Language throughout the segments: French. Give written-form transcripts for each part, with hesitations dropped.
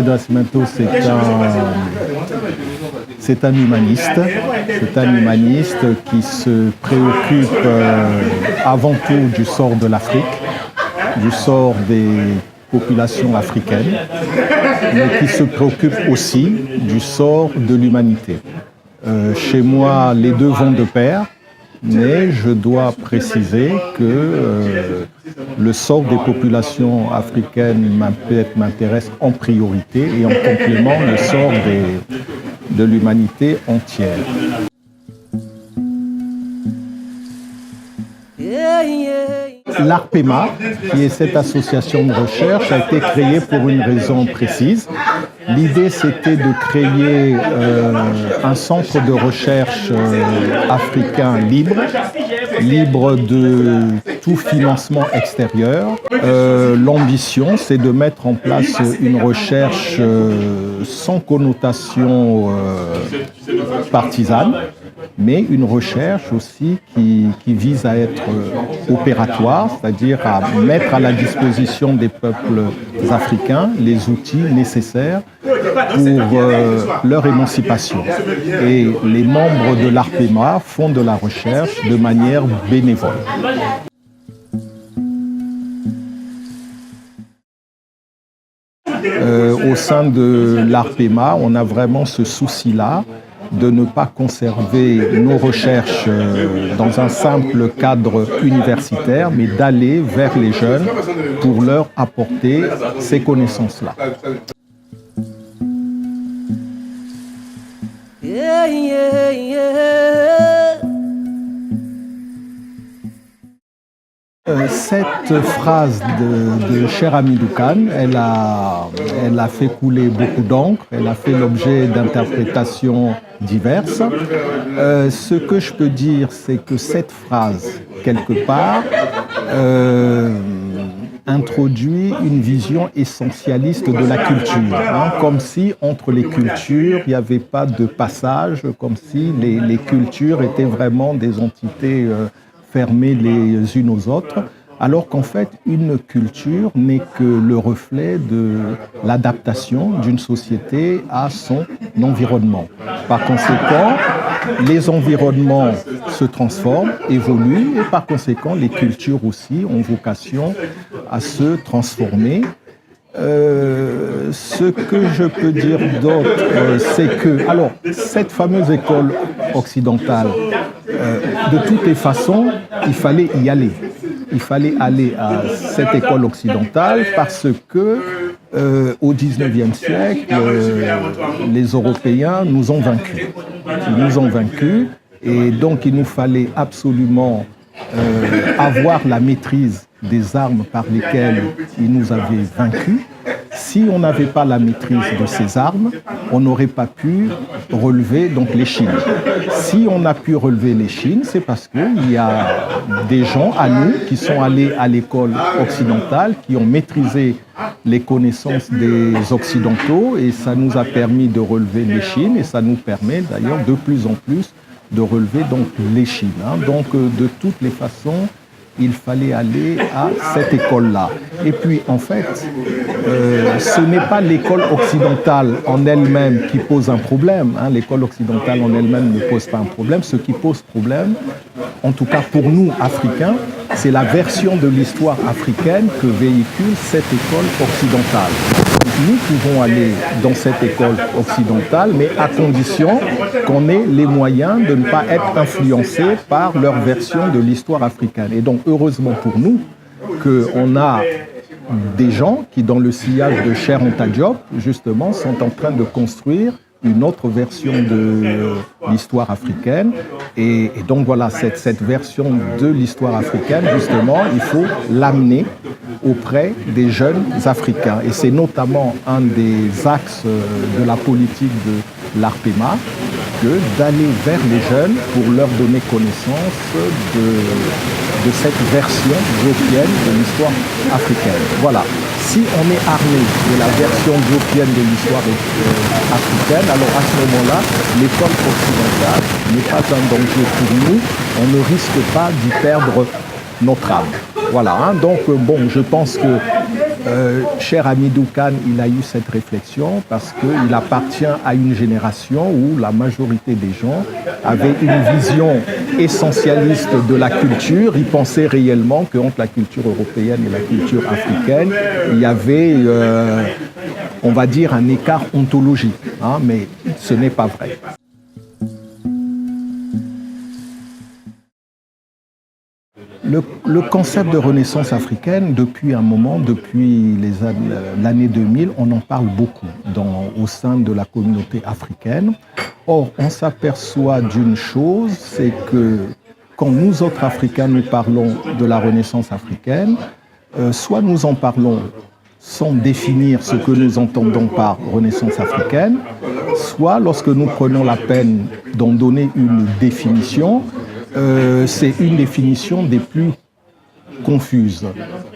Nascimento, c'est un humaniste. C'est un humaniste qui se préoccupe avant tout du sort de l'Afrique, du sort des populations africaines, mais qui se préoccupe aussi du sort de l'humanité. Chez moi, les deux vont de pair, mais je dois préciser que le sort des populations africaines m'intéresse en priorité et en complément le sort de l'humanité entière. L'ARPEMA, qui est cette association de recherche, a été créée pour une raison précise. L'idée, c'était de créer un centre de recherche africain libre de tout financement extérieur. L'ambition, c'est de mettre en place une recherche sans connotation partisane, mais une recherche aussi qui vise à être opératoire, c'est-à-dire à mettre à la disposition des peuples africains les outils nécessaires pour leur émancipation. Et les membres de l'ARPEMA font de la recherche de manière bénévole. Au sein de l'ARPEMA, on a vraiment ce souci-là de ne pas conserver nos recherches dans un simple cadre universitaire, mais d'aller vers les jeunes pour leur apporter ces connaissances-là. Cette phrase de Cher Hamidou Kane, elle a fait couler beaucoup d'encre, elle a fait l'objet d'interprétations diverses. Ce que je peux dire, c'est que cette phrase, quelque part, introduit une vision essentialiste de la culture, comme si entre les cultures, il n'y avait pas de passage, comme si les cultures étaient vraiment des entités fermées les unes aux autres, alors qu'en fait, une culture n'est que le reflet de l'adaptation d'une société à son environnement. Par conséquent, les environnements se transforment, évoluent, et par conséquent, les cultures aussi ont vocation à se transformer. Ce que je peux dire d'autre, c'est que, alors, cette fameuse école occidentale, de toutes les façons, il fallait y aller. Il fallait aller à cette école occidentale parce que, au XIXe siècle, les Européens nous ont vaincus. Ils nous ont vaincus et donc il nous fallait absolument avoir la maîtrise des armes par lesquelles ils nous avaient vaincus. Si on n'avait pas la maîtrise de ces armes, on n'aurait pas pu relever donc les Chines. Si on a pu relever les Chines, c'est parce qu'il y a des gens à nous qui sont allés à l'école occidentale, qui ont maîtrisé les connaissances des Occidentaux et ça nous a permis de relever les Chines et ça nous permet d'ailleurs de plus en plus de relever donc les Chines. Donc de toutes les façons, il fallait aller à cette école-là. Et puis, en fait, ce n'est pas l'école occidentale en elle-même qui pose un problème. L'école occidentale en elle-même ne pose pas un problème. Ce qui pose problème, en tout cas pour nous, Africains, c'est la version de l'histoire africaine que véhicule cette école occidentale. Nous pouvons aller dans cette école occidentale, mais à condition qu'on ait les moyens de ne pas être influencés par leur version de l'histoire africaine. Et donc, heureusement pour nous, qu'on a des gens qui, dans le sillage de Cheikh Anta Diop, justement, sont en train de construire une autre version de l'histoire africaine. Et donc voilà, cette version de l'histoire africaine, justement, il faut l'amener auprès des jeunes Africains. Et c'est notamment un des axes de la politique de l'ARPEMA, d'aller vers les jeunes pour leur donner connaissance de cette version dropienne de l'histoire africaine. Voilà. Si on est armé de la version dropienne de l'histoire africaine, alors à ce moment-là, l'école occidentale n'est pas un danger pour nous. On ne risque pas d'y perdre notre âme. Voilà. Hein. Donc, bon, je pense que cher Hamidou Kane, il a eu cette réflexion parce qu'il appartient à une génération où la majorité des gens avaient une vision essentialiste de la culture. Ils pensaient réellement qu'entre la culture européenne et la culture africaine, il y avait, on va dire, un écart ontologique. Hein, mais ce n'est pas vrai. Le concept de renaissance africaine, depuis un moment, depuis l'année 2000, on en parle beaucoup au sein de la communauté africaine. Or, on s'aperçoit d'une chose, c'est que quand nous autres Africains, nous parlons de la renaissance africaine, soit nous en parlons sans définir ce que nous entendons par renaissance africaine, soit lorsque nous prenons la peine d'en donner une définition, c'est une définition des plus confuses.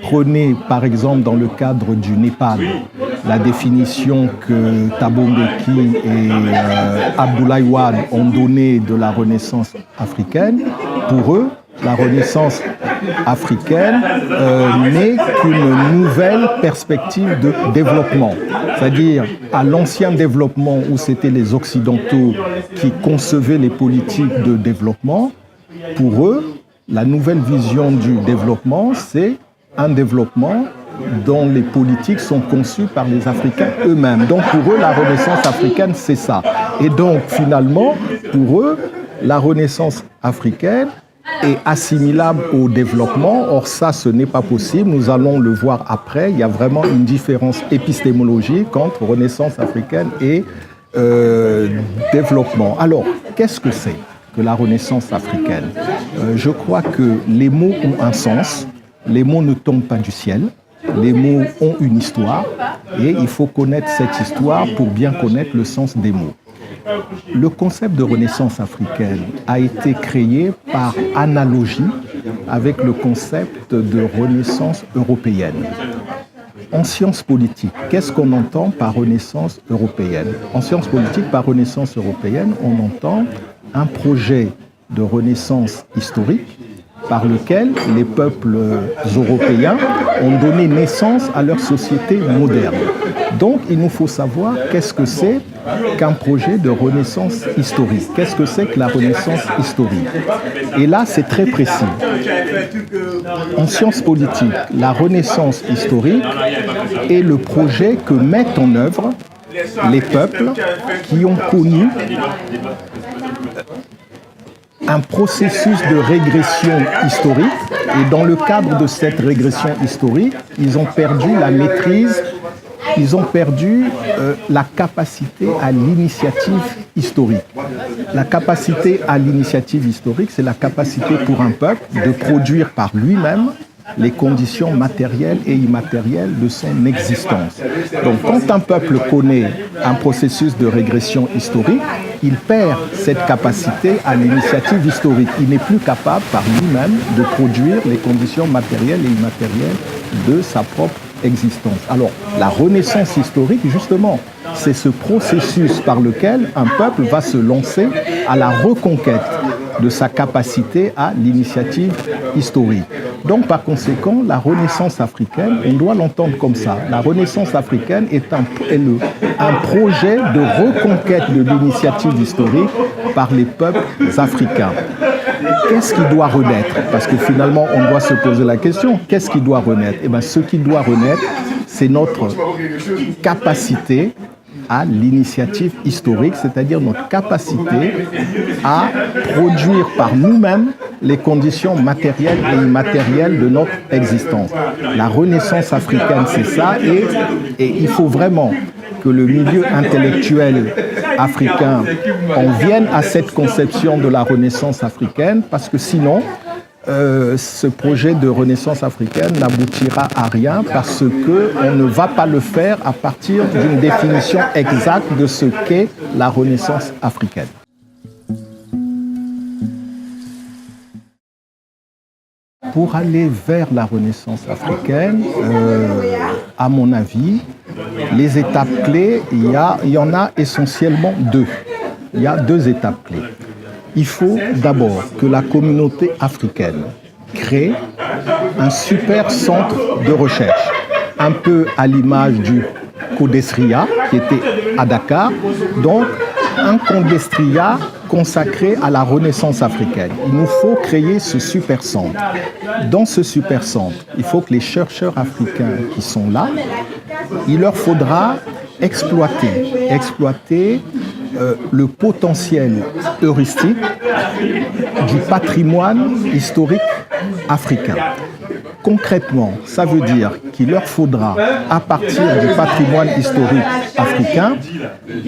Prenez par exemple dans le cadre du Népal la définition que Thabo Mbeki et Abdoulaye Wade ont donnée de la Renaissance africaine. Pour eux, la Renaissance africaine n'est qu'une nouvelle perspective de développement. C'est-à-dire à l'ancien développement où c'était les Occidentaux qui concevaient les politiques de développement, pour eux, la nouvelle vision du développement, c'est un développement dont les politiques sont conçues par les Africains eux-mêmes. Donc pour eux, la Renaissance africaine, c'est ça. Et donc finalement, pour eux, la Renaissance africaine est assimilable au développement. Or ça, ce n'est pas possible. Nous allons le voir après. Il y a vraiment une différence épistémologique entre Renaissance africaine et développement. Alors, qu'est-ce que c'est que la Renaissance africaine? Je crois que les mots ont un sens. Les mots ne tombent pas du ciel. Les mots ont une histoire. Et il faut connaître cette histoire pour bien connaître le sens des mots. Le concept de Renaissance africaine a été créé par analogie avec le concept de Renaissance européenne. En sciences politiques, qu'est-ce qu'on entend par Renaissance européenne? En sciences politiques, par Renaissance européenne, on entend un projet de renaissance historique par lequel les peuples européens ont donné naissance à leur société moderne. Donc, il nous faut savoir qu'est-ce que c'est qu'un projet de renaissance historique. Qu'est-ce que c'est que la renaissance historique? Et là, c'est très précis. En sciences politiques, la renaissance historique est le projet que mettent en œuvre les peuples qui ont connu un processus de régression historique, et dans le cadre de cette régression historique, ils ont perdu la maîtrise, ils ont perdu la capacité à l'initiative historique. La capacité à l'initiative historique, c'est la capacité pour un peuple de produire par lui-même les conditions matérielles et immatérielles de son existence. Donc, quand un peuple connaît un processus de régression historique, il perd cette capacité à l'initiative historique. Il n'est plus capable par lui-même de produire les conditions matérielles et immatérielles de sa propre existence. Alors, la renaissance historique, justement, c'est ce processus par lequel un peuple va se lancer à la reconquête de sa capacité à l'initiative historique. Donc, par conséquent, la Renaissance africaine, on doit l'entendre comme ça. La Renaissance africaine est un projet de reconquête de l'initiative historique par les peuples africains. Qu'est-ce qui doit renaître? Parce que finalement, on doit se poser la question, qu'est-ce qui doit renaître? Eh bien, ce qui doit renaître, c'est notre capacité à l'initiative historique, c'est-à-dire notre capacité à produire par nous-mêmes les conditions matérielles et immatérielles de notre existence. La Renaissance africaine, c'est ça, et il faut vraiment que le milieu intellectuel africain en vienne à cette conception de la Renaissance africaine, parce que sinon, ce projet de renaissance africaine n'aboutira à rien parce qu'on ne va pas le faire à partir d'une définition exacte de ce qu'est la renaissance africaine. Pour aller vers la Renaissance africaine, à mon avis, les étapes clés, il y en a essentiellement deux. Il y a deux étapes clés. Il faut d'abord que la communauté africaine crée un super centre de recherche, un peu à l'image du Codesria qui était à Dakar, donc un Codesria consacré à la Renaissance africaine. Il nous faut créer ce super centre. Dans ce super centre, il faut que les chercheurs africains qui sont là, il leur faudra exploiter le potentiel heuristique du patrimoine historique africain. Concrètement, ça veut dire qu'il leur faudra, à partir du patrimoine historique africain,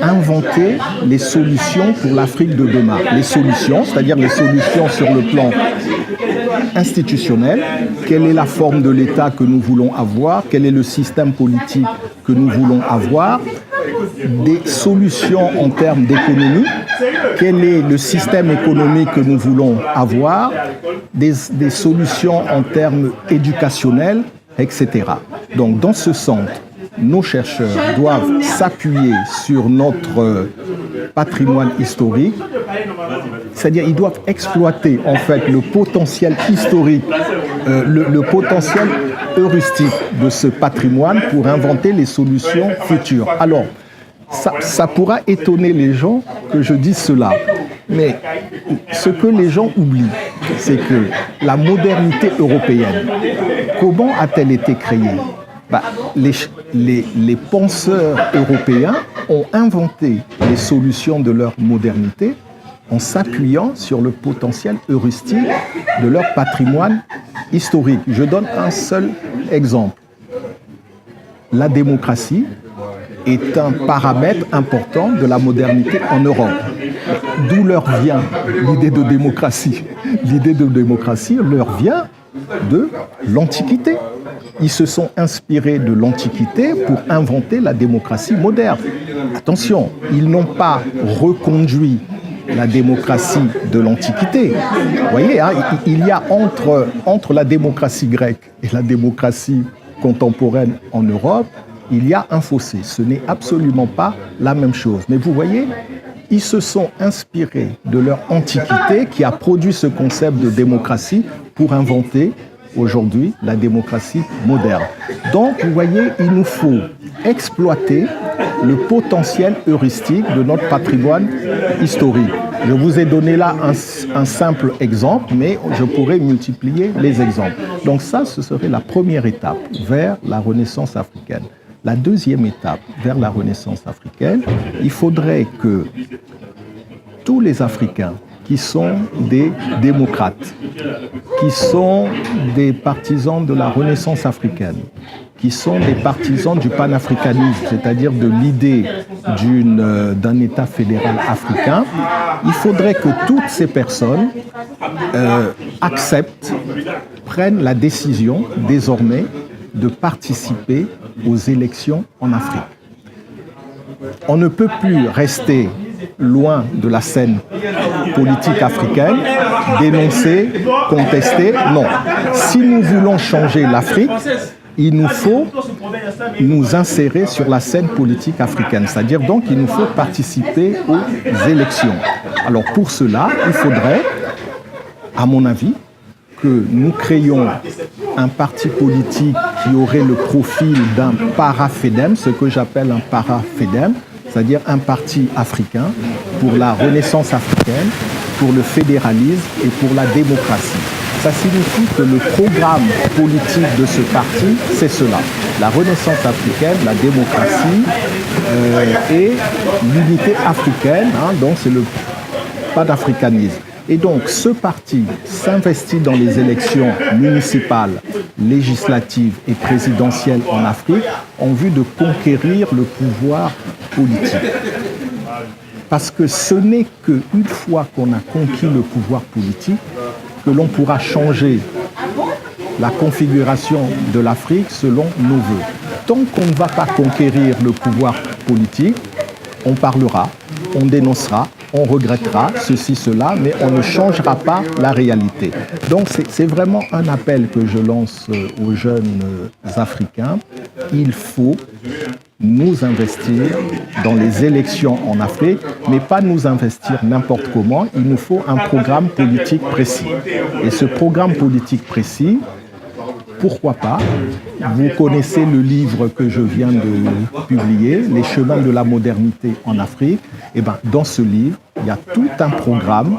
inventer les solutions pour l'Afrique de demain. Les solutions, c'est-à-dire les solutions sur le plan institutionnel, quelle est la forme de l'État que nous voulons avoir, quel est le système politique que nous voulons avoir, des solutions en termes d'économie, quel est le système économique que nous voulons avoir, des solutions en termes éducationnels, etc. Donc dans ce centre, nos chercheurs doivent s'appuyer sur notre patrimoine historique, c'est-à-dire ils doivent exploiter en fait le potentiel historique, le potentiel heuristique de ce patrimoine pour inventer les solutions futures. Alors, ça pourra étonner les gens que je dise cela, mais ce que les gens oublient, c'est que la modernité européenne, comment a-t-elle été créée ? Les penseurs européens ont inventé les solutions de leur modernité en s'appuyant sur le potentiel heuristique de leur patrimoine historique. Je donne un seul exemple. La démocratie est un paramètre important de la modernité en Europe. D'où leur vient l'idée de démocratie ? L'idée de démocratie leur vient de l'Antiquité. Ils se sont inspirés de l'Antiquité pour inventer la démocratie moderne. Attention, ils n'ont pas reconduit la démocratie de l'Antiquité. Vous voyez, hein, il y a entre la démocratie grecque et la démocratie contemporaine en Europe, il y a un fossé. Ce n'est absolument pas la même chose. Mais vous voyez, ils se sont inspirés de leur Antiquité qui a produit ce concept de démocratie pour inventer aujourd'hui la démocratie moderne. Donc, vous voyez, il nous faut exploiter le potentiel heuristique de notre patrimoine historique. Je vous ai donné là un simple exemple, mais je pourrais multiplier les exemples. Donc ça, ce serait la première étape vers la Renaissance africaine. La deuxième étape vers la Renaissance africaine, il faudrait que tous les Africains qui sont des démocrates, qui sont des partisans de la Renaissance africaine, qui sont des partisans du panafricanisme, c'est-à-dire de l'idée d'un État fédéral africain, il faudrait que toutes ces personnes acceptent, prennent la décision désormais de participer aux élections en Afrique. On ne peut plus rester loin de la scène politique africaine, dénoncer, contester. Non. Si nous voulons changer l'Afrique, il nous faut nous insérer sur la scène politique africaine. C'est-à-dire donc il nous faut participer aux élections. Alors pour cela, il faudrait, à mon avis, que nous créions un parti politique qui aurait le profil d'un para-FEDEM, ce que j'appelle un para-FEDEM, c'est-à-dire un parti africain pour la Renaissance africaine, pour le fédéralisme et pour la démocratie. Ça signifie que le programme politique de ce parti, c'est cela. La Renaissance africaine, la démocratie et l'unité africaine, hein, donc c'est le panafricanisme. Et donc ce parti s'investit dans les élections municipales, législatives et présidentielles en Afrique en vue de conquérir le pouvoir politique. Parce que ce n'est qu'une fois qu'on a conquis le pouvoir politique que l'on pourra changer la configuration de l'Afrique selon nos vœux. Tant qu'on ne va pas conquérir le pouvoir politique, on parlera, on dénoncera, on regrettera ceci, cela, mais on ne changera pas la réalité. Donc c'est vraiment un appel que je lance aux jeunes Africains. Il faut nous investir dans les élections en Afrique, mais pas nous investir n'importe comment. Il nous faut un programme politique précis. Et ce programme politique précis, pourquoi pas? Vous connaissez le livre que je viens de publier, Les chemins de la modernité en Afrique. Et bien, dans ce livre, il y a tout un programme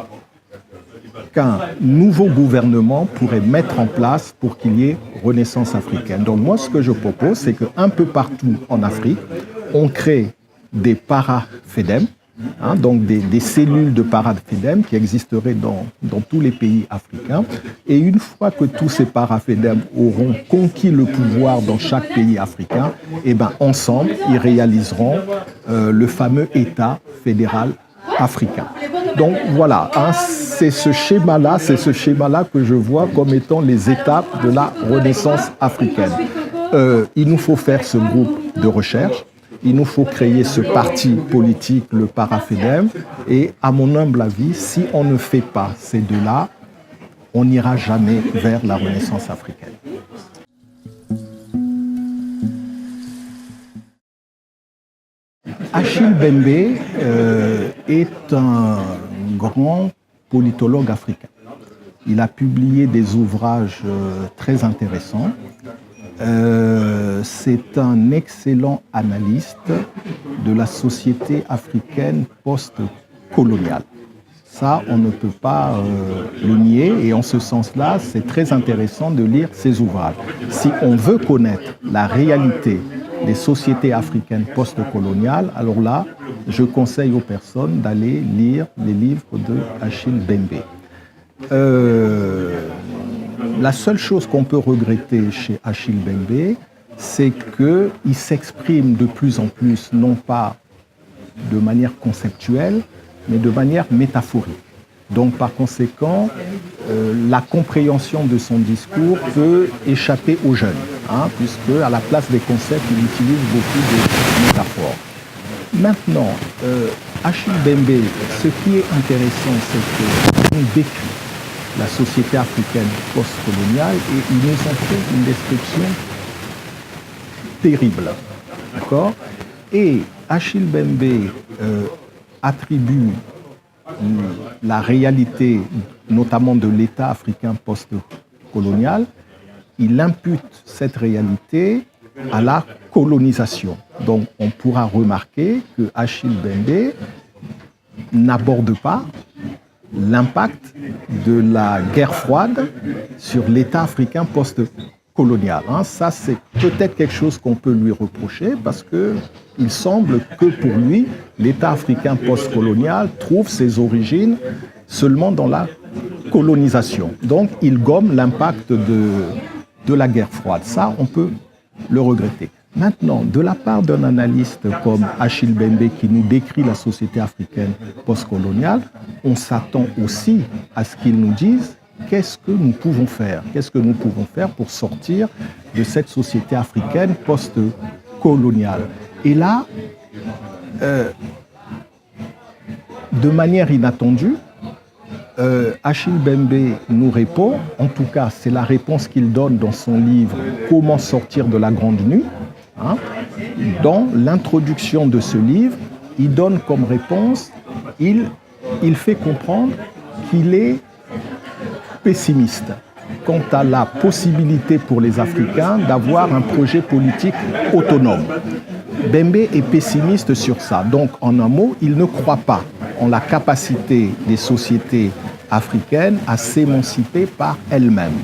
qu'un nouveau gouvernement pourrait mettre en place pour qu'il y ait renaissance africaine. Donc moi, ce que je propose, c'est qu'un peu partout en Afrique, on crée des para-FEDEM, donc des cellules de para-FEDEM qui existeraient dans tous les pays africains. Et une fois que tous ces para-FEDEM auront conquis le pouvoir dans chaque pays africain, et ben ensemble, ils réaliseront le fameux État fédéral africain. Donc voilà, c'est ce schéma-là que je vois comme étant les étapes de la renaissance africaine. Il nous faut faire ce groupe de recherche. Il nous faut créer ce parti politique, le para-FEDEM. Et à mon humble avis, si on ne fait pas ces deux-là, on n'ira jamais vers la renaissance africaine. Achille Mbembe est un grand politologue africain. Il a publié des ouvrages très intéressants. C'est un excellent analyste de la société africaine post-coloniale. Ça, on ne peut pas le nier, et en ce sens-là, c'est très intéressant de lire ses ouvrages. Si on veut connaître la réalité des sociétés africaines post-coloniales, alors là, je conseille aux personnes d'aller lire les livres de Achille Mbembe. La seule chose qu'on peut regretter chez Achille Mbembe, c'est qu'il s'exprime de plus en plus, non pas de manière conceptuelle, mais de manière métaphorique. Donc par conséquent, la compréhension de son discours peut échapper aux jeunes, puisque à la place des concepts, il utilise beaucoup de métaphores. Maintenant, Achille Mbembe, ce qui est intéressant, c'est qu'il décrit la société africaine post-coloniale et ils nous ont fait une description terrible. D'accord ? Et Achille Mbembe attribue la réalité, notamment de l'État africain post-colonial, il impute cette réalité à la colonisation. Donc on pourra remarquer que Achille Mbembe n'aborde pas l'impact de la guerre froide sur l'État africain post-colonial. Ça, c'est peut-être quelque chose qu'on peut lui reprocher parce qu'il semble que pour lui, l'État africain post-colonial trouve ses origines seulement dans la colonisation. Donc, il gomme l'impact de la guerre froide. Ça, on peut le regretter. Maintenant, de la part d'un analyste comme Achille Mbembe qui nous décrit la société africaine postcoloniale, on s'attend aussi à ce qu'il nous dise qu'est-ce que nous pouvons faire. Qu'est-ce que nous pouvons faire pour sortir de cette société africaine postcoloniale. Et là, de manière inattendue, Achille Mbembe nous répond, en tout cas c'est la réponse qu'il donne dans son livre « Comment sortir de la grande nuit ». Dans l'introduction de ce livre, il donne comme réponse, il fait comprendre qu'il est pessimiste quant à la possibilité pour les Africains d'avoir un projet politique autonome. Mbembe est pessimiste sur ça. Donc, en un mot, il ne croit pas en la capacité des sociétés africaines à s'émanciper par elles-mêmes.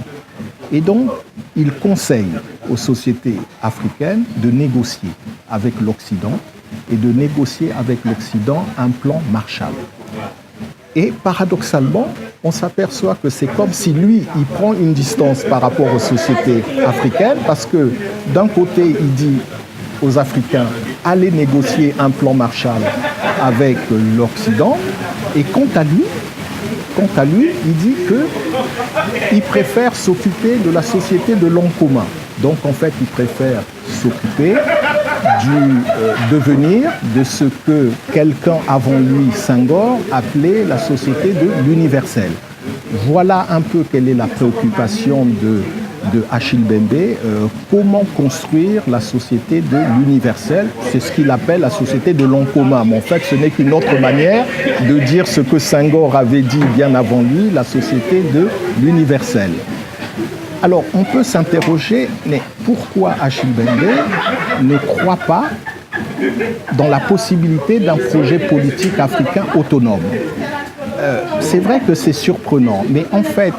Et donc, il conseille aux sociétés africaines de négocier avec l'Occident et de négocier avec l'Occident un plan Marshall. Et paradoxalement, on s'aperçoit que c'est comme si lui, il prend une distance par rapport aux sociétés africaines parce que d'un côté, il dit aux Africains, allez négocier un plan Marshall avec l'Occident, et quant à lui, il dit qu'il préfère s'occuper de la société de l'homme commun. Donc en fait, il préfère s'occuper du devenir de ce que quelqu'un avant lui, Senghor, appelait la société de l'universel. Voilà un peu quelle est la préoccupation de Achille Mbembe, comment construire la société de l'universel. C'est ce qu'il appelle la société de l'en commun. Mais en fait, ce n'est qu'une autre manière de dire ce que Senghor avait dit bien avant lui, la société de l'universel. Alors, on peut s'interroger, mais pourquoi Achille Mbembe ne croit pas dans la possibilité d'un projet politique africain autonome? C'est vrai que c'est surprenant, mais en fait,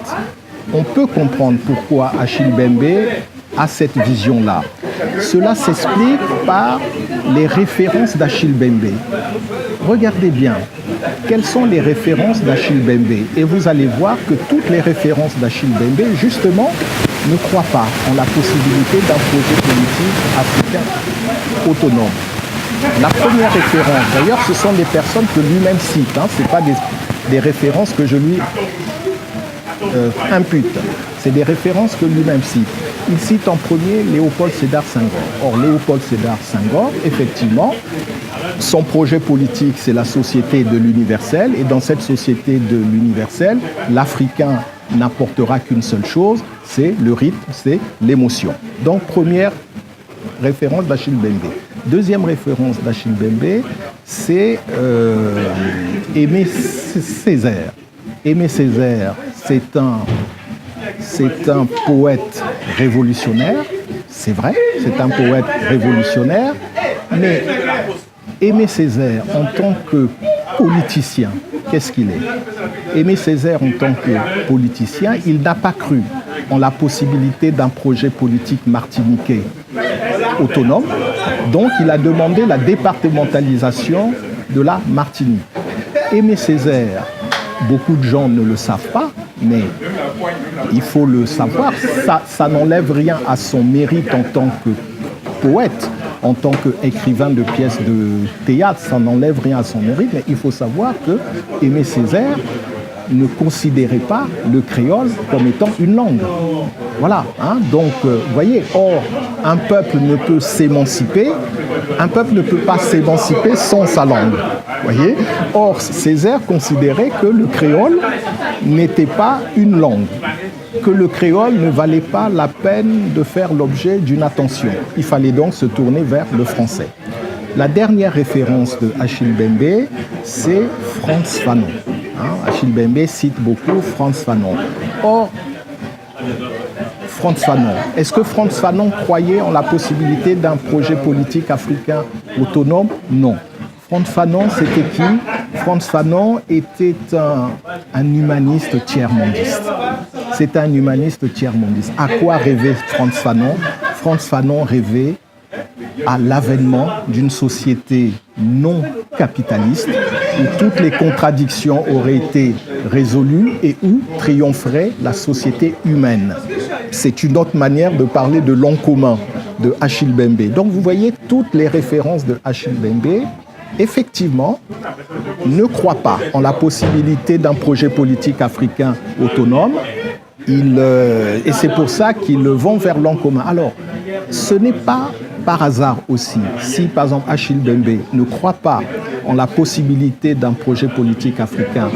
on peut comprendre pourquoi Achille Mbembe a cette vision-là. Cela s'explique par les références d'Achille Mbembe. Regardez bien, quelles sont les références d'Achille Mbembe? Et vous allez voir que toutes les références d'Achille Mbembe, justement, ne croient pas en la possibilité d'un projet politique africain autonome. La première référence, d'ailleurs, ce sont des personnes que lui-même cite, hein, ce n'est pas des références que je lui impute. C'est des références que lui-même cite. Il cite en premier Léopold Sédar Senghor. Or, Léopold Sédar Senghor, effectivement, son projet politique, c'est la société de l'universel. Et dans cette société de l'universel, l'Africain n'apportera qu'une seule chose, c'est le rythme, c'est l'émotion. Donc, première référence d'Achille Mbembe. Deuxième référence d'Achille Mbembe, c'est Aimé Césaire. Aimé Césaire, c'est un poète révolutionnaire, c'est vrai, c'est un poète révolutionnaire, mais Aimé Césaire en tant que politicien, qu'est-ce qu'il est? Aimé Césaire en tant que politicien, il n'a pas cru en la possibilité d'un projet politique martiniquais autonome, donc il a demandé la départementalisation de la Martinique. Aimé Césaire, beaucoup de gens ne le savent pas, mais il faut le savoir, ça n'enlève rien à son mérite en tant que poète, en tant qu'écrivain de pièces de théâtre, ça n'enlève rien à son mérite, mais il faut savoir que Aimé Césaire ne considérait pas le créole comme étant une langue. Voilà, hein? Donc, vous voyez, or, un peuple ne peut s'émanciper, un peuple ne peut pas s'émanciper sans sa langue. Voyez? Or, Césaire considérait que le créole n'était pas une langue, que le créole ne valait pas la peine de faire l'objet d'une attention. Il fallait donc se tourner vers le français. La dernière référence de Achille Mbembe, c'est Frantz Fanon. Achille Mbembe cite beaucoup Frantz Fanon. Or, Frantz Fanon, est-ce que Frantz Fanon croyait en la possibilité d'un projet politique africain autonome? Non. Frantz Fanon, c'était qui? Frantz Fanon était un humaniste tiers-mondiste. C'était un humaniste tiers-mondiste. À quoi rêvait Frantz Fanon? Frantz Fanon rêvait à l'avènement d'une société non capitaliste où toutes les contradictions auraient été résolues et où triompherait la société humaine. C'est une autre manière de parler de l'en commun de Achille Mbembe. Donc vous voyez, toutes les références de Achille Mbembe, effectivement, ne croient pas en la possibilité d'un projet politique africain autonome. Et c'est pour ça qu'ils vont vers l'en commun. Alors, ce n'est pas par hasard aussi, si par exemple Achille Mbembe ne croit pas en la possibilité d'un projet politique africain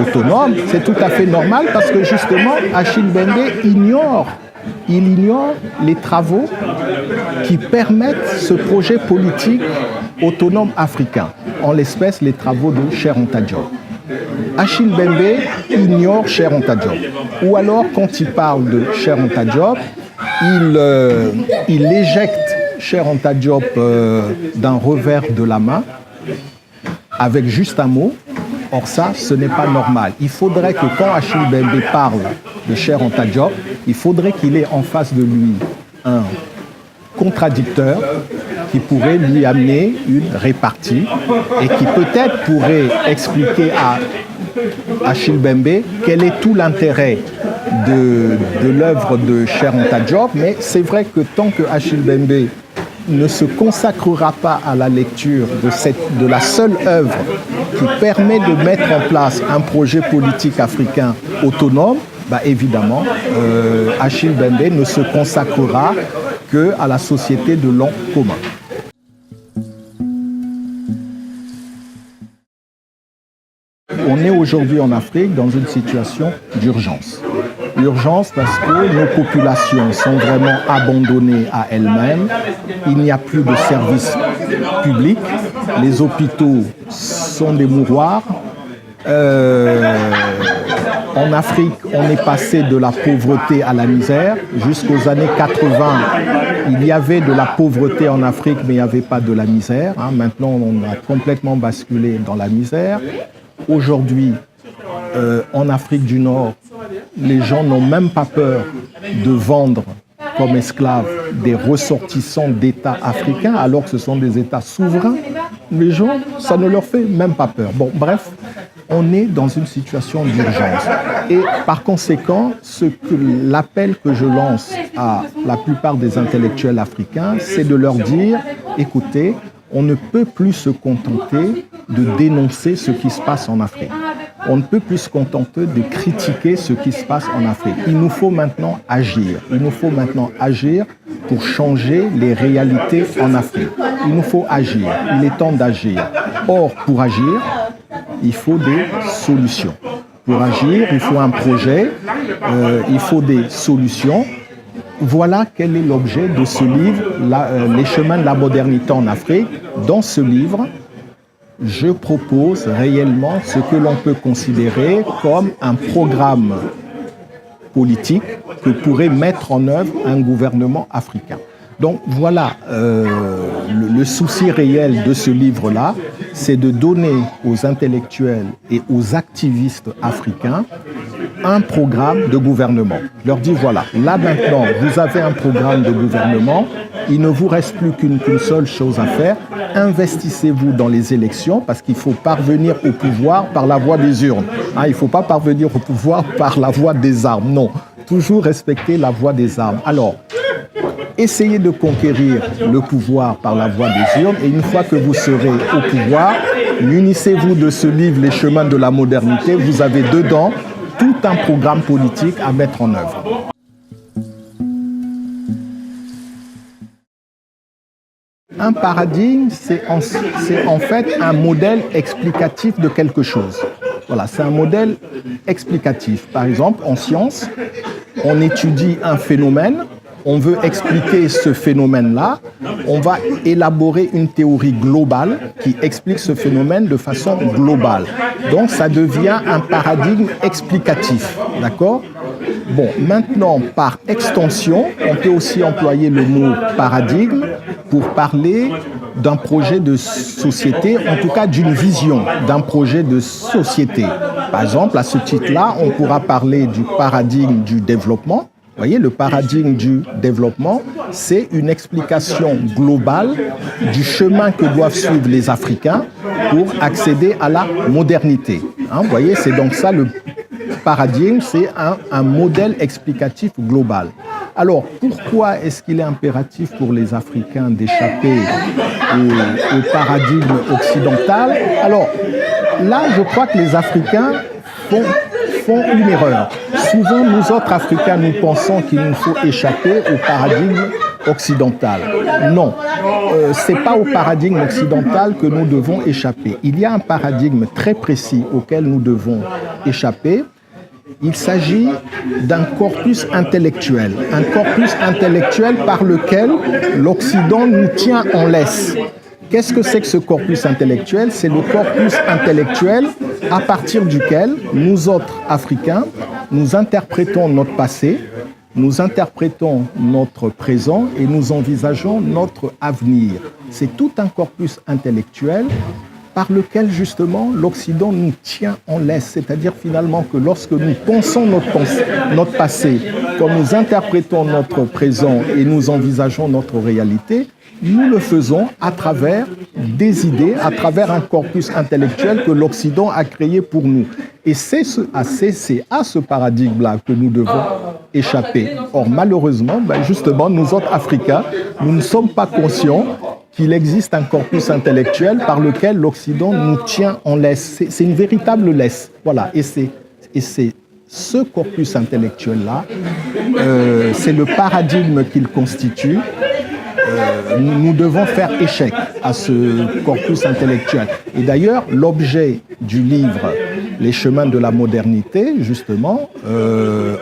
autonome, c'est tout à fait normal parce que justement Achille Mbembe ignore les travaux qui permettent ce projet politique autonome africain, en l'espèce les travaux de Cheikh Anta Diop. Achille Mbembe ignore Cheikh Anta Diop. Ou alors, quand il parle de Cheikh Anta Diop, il éjecte Cheikh Anta Diop d'un revers de la main, avec juste un mot. Or ça, ce n'est pas normal. Il faudrait que quand Achille Mbembe parle de Cheikh Anta Diop, il faudrait qu'il ait en face de lui un contradicteur qui pourrait lui amener une répartie et qui peut-être pourrait expliquer à Achille Mbembe quel est tout l'intérêt de l'œuvre de Cheikh Anta Diop. Mais c'est vrai que tant que Achille Mbembe ne se consacrera pas à la lecture de la seule œuvre qui permet de mettre en place un projet politique africain autonome, bah évidemment, Achille Mbembe ne se consacrera qu'à la société de l'en commun. On est aujourd'hui en Afrique dans une situation d'urgence. Urgence parce que nos populations sont vraiment abandonnées à elles-mêmes. Il n'y a plus de services publics. Les hôpitaux sont des mouroirs. En Afrique, on est passé de la pauvreté à la misère. Jusqu'aux années 80, il y avait de la pauvreté en Afrique, mais il n'y avait pas de la misère. Maintenant, on a complètement basculé dans la misère. Aujourd'hui, en Afrique du Nord, les gens n'ont même pas peur de vendre comme esclaves des ressortissants d'États africains, alors que ce sont des États souverains. Les gens, ça ne leur fait même pas peur. Bon, bref, on est dans une situation d'urgence. Et par conséquent, l'appel que je lance à la plupart des intellectuels africains, c'est de leur dire, écoutez, on ne peut plus se contenter de dénoncer ce qui se passe en Afrique. On ne peut plus se contenter de critiquer ce qui se passe en Afrique. Il nous faut maintenant agir. Il nous faut maintenant agir pour changer les réalités en Afrique. Il nous faut agir. Il est temps d'agir. Or, pour agir, il faut des solutions. Pour agir, il faut un projet, il faut des solutions. Voilà quel est l'objet de ce livre, Les chemins de la modernité en Afrique. Dans ce livre, je propose réellement ce que l'on peut considérer comme un programme politique que pourrait mettre en œuvre un gouvernement africain. Donc voilà, le souci réel de ce livre-là, c'est de donner aux intellectuels et aux activistes africains un programme de gouvernement. Je leur dis voilà, là maintenant, vous avez un programme de gouvernement, il ne vous reste plus qu'une seule chose à faire, investissez-vous dans les élections parce qu'il faut parvenir au pouvoir par la voie des urnes. Il ne faut pas parvenir au pouvoir par la voie des armes, non. Toujours respecter la voie des armes. Alors, essayez de conquérir le pouvoir par la voie des urnes et une fois que vous serez au pouvoir, munissez-vous de ce livre, Les chemins de la modernité. Vous avez dedans tout un programme politique à mettre en œuvre. Un paradigme, c'est en fait un modèle explicatif de quelque chose. Voilà, c'est un modèle explicatif. Par exemple, en science, on étudie un phénomène, on veut expliquer ce phénomène-là, on va élaborer une théorie globale qui explique ce phénomène de façon globale. Donc, ça devient un paradigme explicatif, d'accord ? Bon, maintenant, par extension, on peut aussi employer le mot paradigme pour parler d'un projet de société, en tout cas d'une vision d'un projet de société. Par exemple, à ce titre-là, on pourra parler du paradigme du développement. Vous voyez, le paradigme du développement, c'est une explication globale du chemin que doivent suivre les Africains pour accéder à la modernité. Vous voyez, c'est donc ça le paradigme, c'est un modèle explicatif global. Alors, pourquoi est-ce qu'il est impératif pour les Africains d'échapper au paradigme occidental? Alors, là, je crois que les Africains font une erreur. Souvent, nous autres Africains, nous pensons qu'il nous faut échapper au paradigme occidental. Non, ce n'est pas au paradigme occidental que nous devons échapper. Il y a un paradigme très précis auquel nous devons échapper. Il s'agit d'un corpus intellectuel par lequel l'Occident nous tient en laisse. Qu'est-ce que c'est que ce corpus intellectuel? C'est le corpus intellectuel à partir duquel nous autres Africains, nous interprétons notre passé, nous interprétons notre présent et nous envisageons notre avenir. C'est tout un corpus intellectuel par lequel justement l'Occident nous tient en laisse. C'est-à-dire finalement que lorsque nous pensons notre passé, quand nous interprétons notre présent et nous envisageons notre réalité, nous le faisons à travers des idées, à travers un corpus intellectuel que l'Occident a créé pour nous. Et c'est à ce paradigme-là que nous devons échapper. Or, malheureusement, justement, nous autres Africains, nous ne sommes pas conscients qu'il existe un corpus intellectuel par lequel l'Occident nous tient en laisse. C'est une véritable laisse. Voilà. Et c'est ce corpus intellectuel-là, c'est le paradigme qu'il constitue. Nous devons faire échec à ce corpus intellectuel. Et d'ailleurs, l'objet du livre Les chemins de la modernité, justement,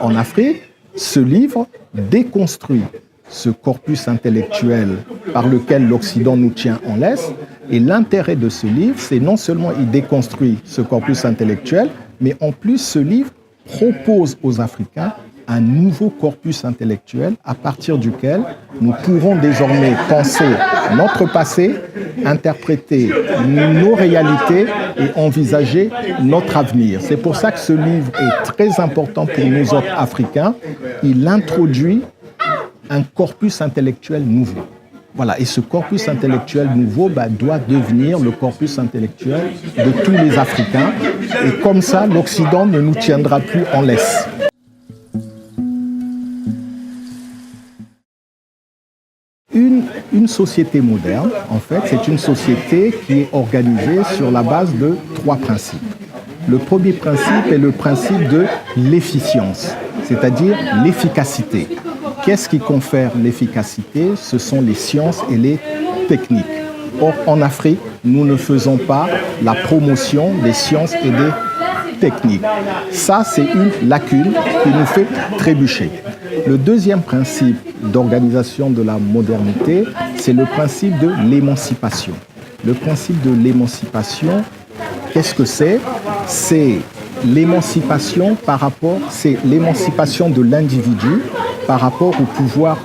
en Afrique, ce livre déconstruit ce corpus intellectuel par lequel l'Occident nous tient en laisse. Et l'intérêt de ce livre, c'est non seulement il déconstruit ce corpus intellectuel, mais en plus, ce livre propose aux Africains un nouveau corpus intellectuel à partir duquel nous pourrons désormais penser notre passé, interpréter nos réalités et envisager notre avenir. C'est pour ça que ce livre est très important pour nous autres Africains. Il introduit un corpus intellectuel nouveau. Voilà, et ce corpus intellectuel nouveau doit devenir le corpus intellectuel de tous les Africains. Et comme ça, l'Occident ne nous tiendra plus en laisse. Une société moderne, en fait, c'est une société qui est organisée sur la base de 3 principes. Le premier principe est le principe de l'efficience, c'est-à-dire l'efficacité. Qu'est-ce qui confère l'efficacité? Ce sont les sciences et les techniques. Or, en Afrique, nous ne faisons pas la promotion des sciences et des techniques. Ça, c'est une lacune qui nous fait trébucher. Le deuxième principe d'organisation de la modernité, c'est le principe de l'émancipation. Le principe de l'émancipation, qu'est-ce que c'est? C'est l'émancipation c'est l'émancipation de l'individu par rapport au pouvoir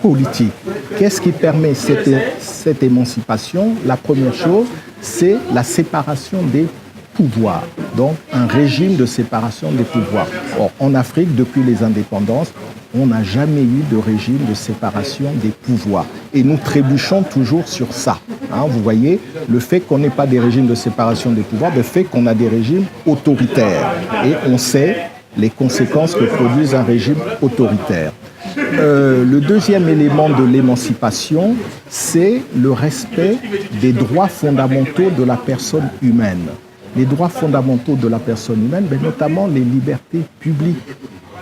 politique. Qu'est-ce qui permet cette émancipation? La première chose, c'est la séparation des pouvoirs, donc un régime de séparation des pouvoirs. Or, en Afrique, depuis les indépendances, on n'a jamais eu de régime de séparation des pouvoirs. Et nous trébuchons toujours sur ça. Vous voyez, le fait qu'on n'ait pas des régimes de séparation des pouvoirs, le fait qu'on a des régimes autoritaires. Et on sait les conséquences que produit un régime autoritaire. Le deuxième élément de l'émancipation, c'est le respect des droits fondamentaux de la personne humaine. Les droits fondamentaux de la personne humaine, mais notamment les libertés publiques.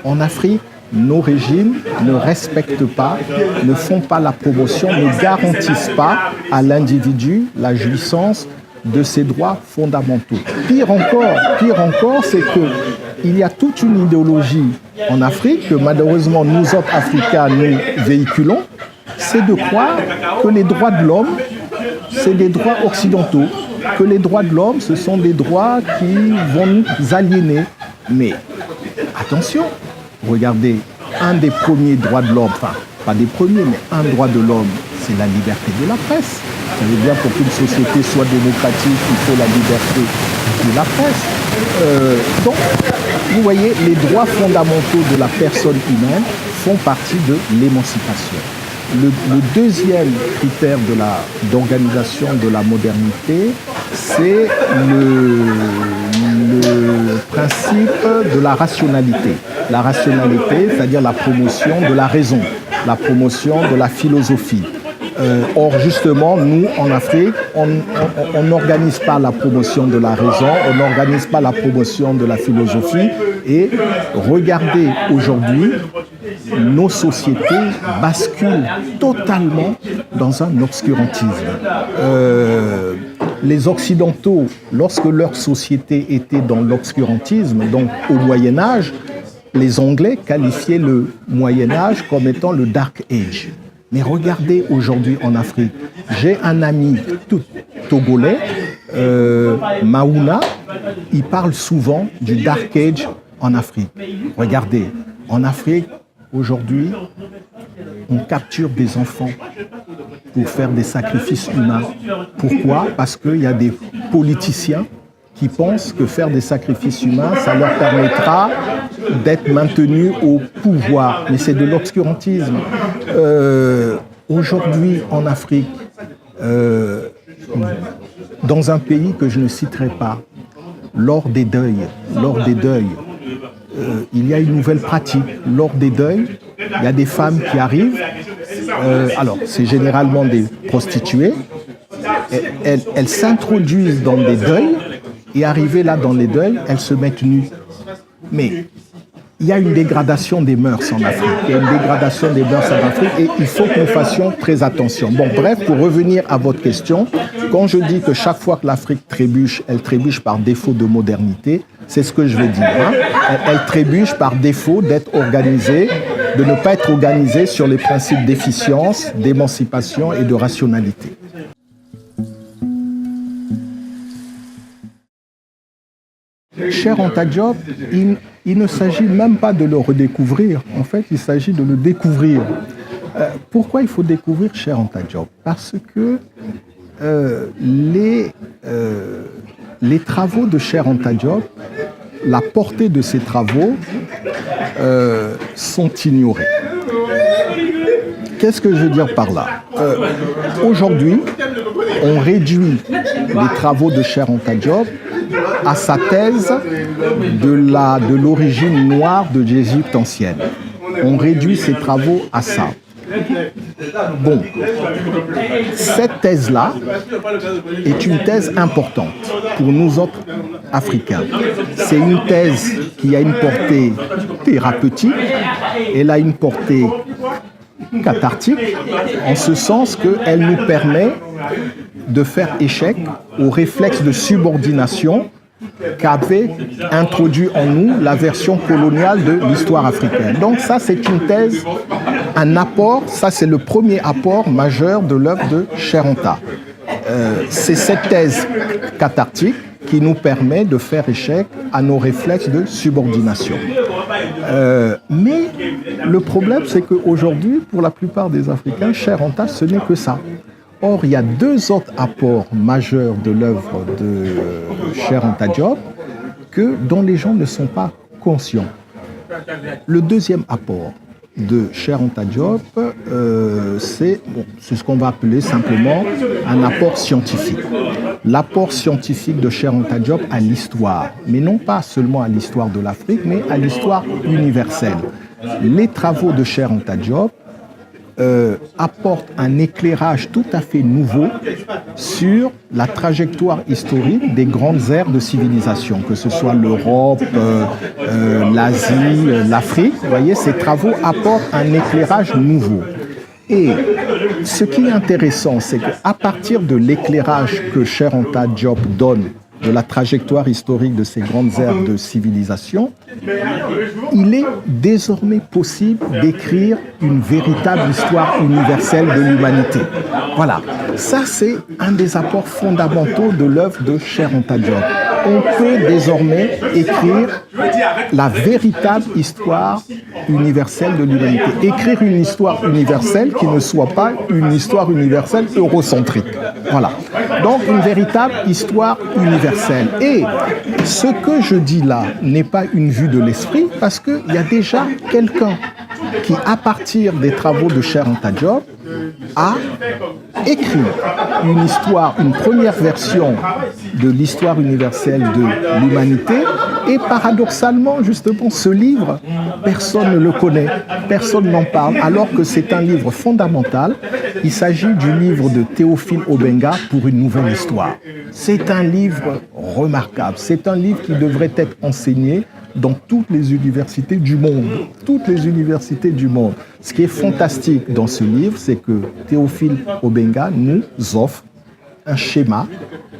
En Afrique, nos régimes ne respectent pas, ne font pas la promotion, ne garantissent pas à l'individu la jouissance de ses droits fondamentaux. Pire encore, c'est qu'il y a toute une idéologie en Afrique que malheureusement nous autres Africains nous véhiculons, c'est de croire que les droits de l'homme, c'est des droits occidentaux, que les droits de l'homme, ce sont des droits qui vont nous aliéner. Mais attention, regardez, un des premiers droits de l'homme, enfin, pas des premiers, mais un droit de l'homme, c'est la liberté de la presse. Ça veut dire pour qu'une société soit démocratique, il faut la liberté de la presse. Donc, vous voyez, les droits fondamentaux de la personne humaine font partie de l'émancipation. Le deuxième critère d'organisation de la modernité, c'est le principe de la rationalité. La rationalité, c'est-à-dire la promotion de la raison, la promotion de la philosophie. Or, justement, nous, en Afrique, on n'organise pas la promotion de la raison, on n'organise pas la promotion de la philosophie. Et regardez aujourd'hui, nos sociétés basculent totalement dans un obscurantisme. Les Occidentaux, lorsque leur société était dans l'obscurantisme, donc au Moyen-Âge, les Anglais qualifiaient le Moyen-Âge comme étant le Dark Age. Mais regardez aujourd'hui en Afrique, j'ai un ami togolais, Maouna, il parle souvent du Dark Age en Afrique. Regardez, en Afrique, aujourd'hui, on capture des enfants pour faire des sacrifices humains. Pourquoi? Parce qu'il y a des politiciens qui pensent que faire des sacrifices humains, ça leur permettra d'être maintenus au pouvoir. Mais c'est de l'obscurantisme. Aujourd'hui, en Afrique, dans un pays que je ne citerai pas, lors des deuils, il y a une nouvelle pratique. Lors des deuils, il y a des femmes qui arrivent. Alors, c'est généralement des prostituées. Elles s'introduisent dans des deuils et arrivées là dans les deuils, elles se mettent nues. Mais il y a une dégradation des mœurs en Afrique. Il y a une dégradation des mœurs en Afrique et il faut que nous fassions très attention. Bon, bref, pour revenir à votre question, quand je dis que chaque fois que l'Afrique trébuche, elle trébuche par défaut de modernité, C'est ce que je veux dire. Hein. Elle trébuche par défaut d'être organisée, de ne pas être organisée sur les principes d'efficience, d'émancipation et de rationalité. Cher Anta Diop, il ne s'agit même pas de le redécouvrir. En fait, il s'agit de le découvrir. Pourquoi il faut découvrir Cher Anta Diop? Parce que les travaux de Cher Anta Diop, la portée de ces travaux sont ignorés. Qu'est-ce que je veux dire par là? Aujourd'hui, on réduit les travaux de Cher Anta Diop à sa thèse de l'origine noire de l'Égypte ancienne. On réduit ses travaux à ça. Bon, cette thèse-là est une thèse importante pour nous autres Africains. C'est une thèse qui a une portée thérapeutique, elle a une portée cathartique, en ce sens qu'elle nous permet de faire échec au réflexe de subordination qu'avait introduit en nous la version coloniale de l'histoire africaine. Donc ça, c'est une thèse, un apport, ça c'est le premier apport majeur de l'œuvre de Cher Anta. C'est cette thèse cathartique qui nous permet de faire échec à nos réflexes de subordination. Mais le problème, c'est qu'aujourd'hui, pour la plupart des Africains, Cher Anta, ce n'est que ça. Or, il y a deux autres apports majeurs de l'œuvre de Cher Anta Diop dont les gens ne sont pas conscients. Le deuxième apport de Cher Anta Diop, c'est ce qu'on va appeler simplement un apport scientifique. L'apport scientifique de Cher Anta Diop à l'histoire, mais non pas seulement à l'histoire de l'Afrique, mais à l'histoire universelle. Les travaux de Cher Anta Diop apporte un éclairage tout à fait nouveau sur la trajectoire historique des grandes aires de civilisation, que ce soit l'Europe, l'Asie, l'Afrique. Vous voyez, ces travaux apportent un éclairage nouveau. Et ce qui est intéressant, c'est qu'à partir de l'éclairage que Cher Anta Diop donne de la trajectoire historique de ces grandes aires de civilisation, il est désormais possible d'écrire une véritable histoire universelle de l'humanité. Voilà, ça c'est un des apports fondamentaux de l'œuvre de Cher Anta Diop. On peut désormais écrire la véritable histoire universelle de l'humanité. Écrire une histoire universelle qui ne soit pas une histoire universelle eurocentrique. Voilà. Donc une véritable histoire universelle. Et ce que je dis là n'est pas une vue de l'esprit, parce qu'il y a déjà quelqu'un qui, à partir des travaux de Cher Anta Diop, a écrit une histoire, une première version de l'histoire universelle de l'humanité. Et paradoxalement, justement, ce livre, personne ne le connaît, personne n'en parle, alors que c'est un livre fondamental. Il s'agit du livre de Théophile Obenga pour une nouvelle histoire. C'est un livre remarquable, c'est un livre qui devrait être enseigné dans toutes les universités du monde. Toutes les universités du monde. Ce qui est fantastique dans ce livre, c'est que Théophile Obenga nous offre un schéma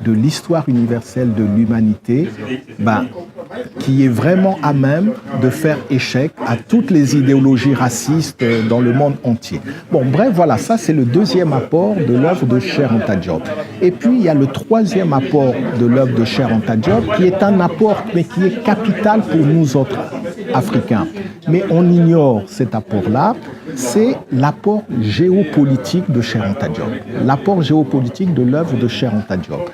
de l'histoire universelle de l'humanité qui est vraiment à même de faire échec à toutes les idéologies racistes dans le monde entier. Bon, bref, voilà, ça c'est le deuxième apport de l'œuvre de Cher Anta Diop. Et puis, il y a le troisième apport de l'œuvre de Cher Anta Diop, qui est un apport, mais qui est capital pour nous autres Africains. Mais on ignore cet apport-là, c'est l'apport géopolitique de Cher Anta Diop. L'apport géopolitique de l'œuvre de Cher Anta Diop.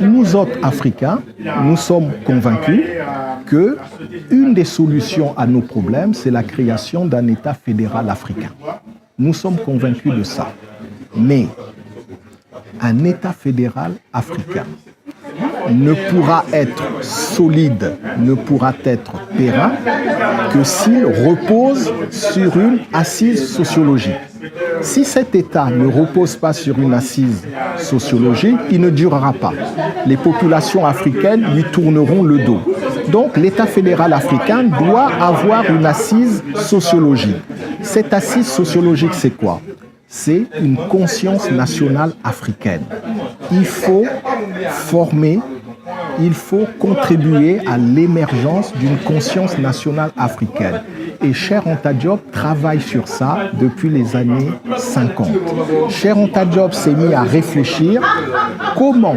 Nous autres Africains, nous sommes convaincus que une des solutions à nos problèmes, c'est la création d'un État fédéral africain. Nous sommes convaincus de ça. Mais un État fédéral africain ne pourra être solide, ne pourra être périn que s'il repose sur une assise sociologique. Si cet État ne repose pas sur une assise sociologique, il ne durera pas. Les populations africaines lui tourneront le dos. Donc l'État fédéral africain doit avoir une assise sociologique. Cette assise sociologique, c'est quoi? C'est une conscience nationale africaine. Il faut former il faut contribuer à l'émergence d'une conscience nationale africaine. Et Cheikh Anta Diop travaille sur ça depuis les années 50. Cheikh Anta Diop s'est mis à réfléchir comment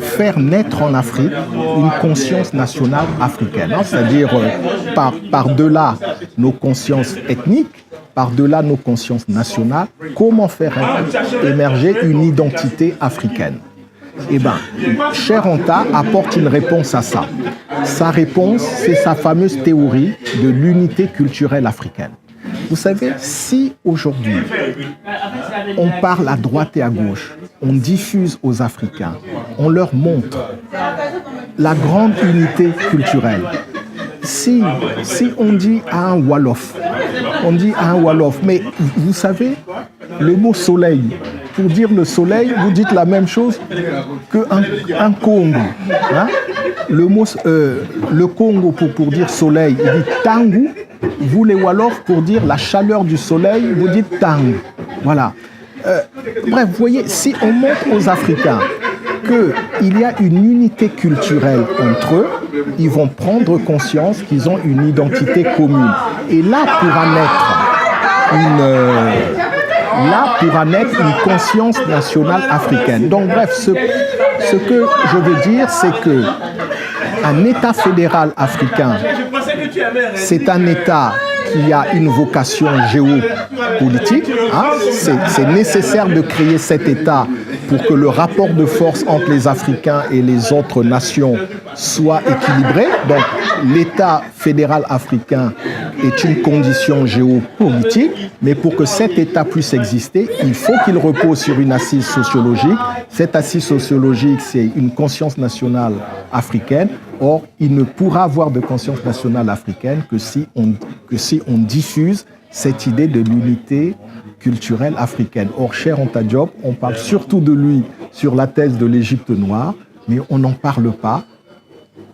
faire naître en Afrique une conscience nationale africaine, c'est-à-dire par-delà nos consciences ethniques, par-delà nos consciences nationales, comment faire émerger une identité africaine. Eh bien, Cheikh Anta apporte une réponse à ça. Sa réponse, c'est sa fameuse théorie de l'unité culturelle africaine. Vous savez, si aujourd'hui, on parle à droite et à gauche, on diffuse aux Africains, on leur montre la grande unité culturelle. Si on dit à un Wolof, mais vous savez, le mot soleil, pour dire le soleil, vous dites la même chose qu'un Congo. Hein? Le Congo, pour dire soleil, il dit Tangu. Vous, les Wolofs, pour dire la chaleur du soleil, vous dites Tangu. Voilà. Bref, vous voyez, si on montre aux Africains qu'il y a une unité culturelle entre eux, ils vont prendre conscience qu'ils ont une identité commune. Et là pourra naître une conscience nationale africaine. Donc bref, ce que je veux dire, c'est que un État fédéral africain, c'est un État qui a une vocation géopolitique. Hein? C'est nécessaire de créer cet État pour que le rapport de force entre les Africains et les autres nations soit équilibré. Donc l'État fédéral africain est une condition géopolitique, mais pour que cet État puisse exister, il faut qu'il repose sur une assise sociologique. Cette assise sociologique, c'est une conscience nationale africaine. Or, il ne pourra avoir de conscience nationale africaine que si on diffuse cette idée de l'unité culturelle africaine. Or, Cheikh Anta Diop, on parle surtout de lui sur la thèse de l'Égypte noire, mais on n'en parle pas.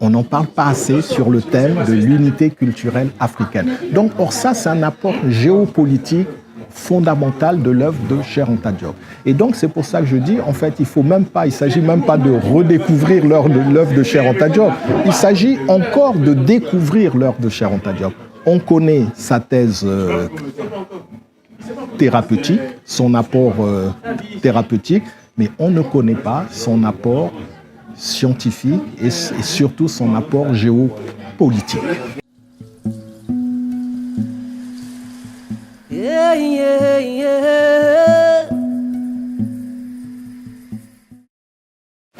On n'en parle pas assez sur le thème de l'unité culturelle africaine. Donc, or ça, c'est un apport géopolitique fondamental de l'œuvre de Cheikh Anta Diop. Et donc, c'est pour ça que je dis, en fait, il ne s'agit même pas de redécouvrir l'œuvre de Cheikh Anta Diop. Il s'agit encore de découvrir l'œuvre de Cheikh Anta Diop. On connaît sa thèse thérapeutique, son apport thérapeutique, mais on ne connaît pas son apport scientifique et surtout son apport géopolitique. Yeah, yeah, yeah.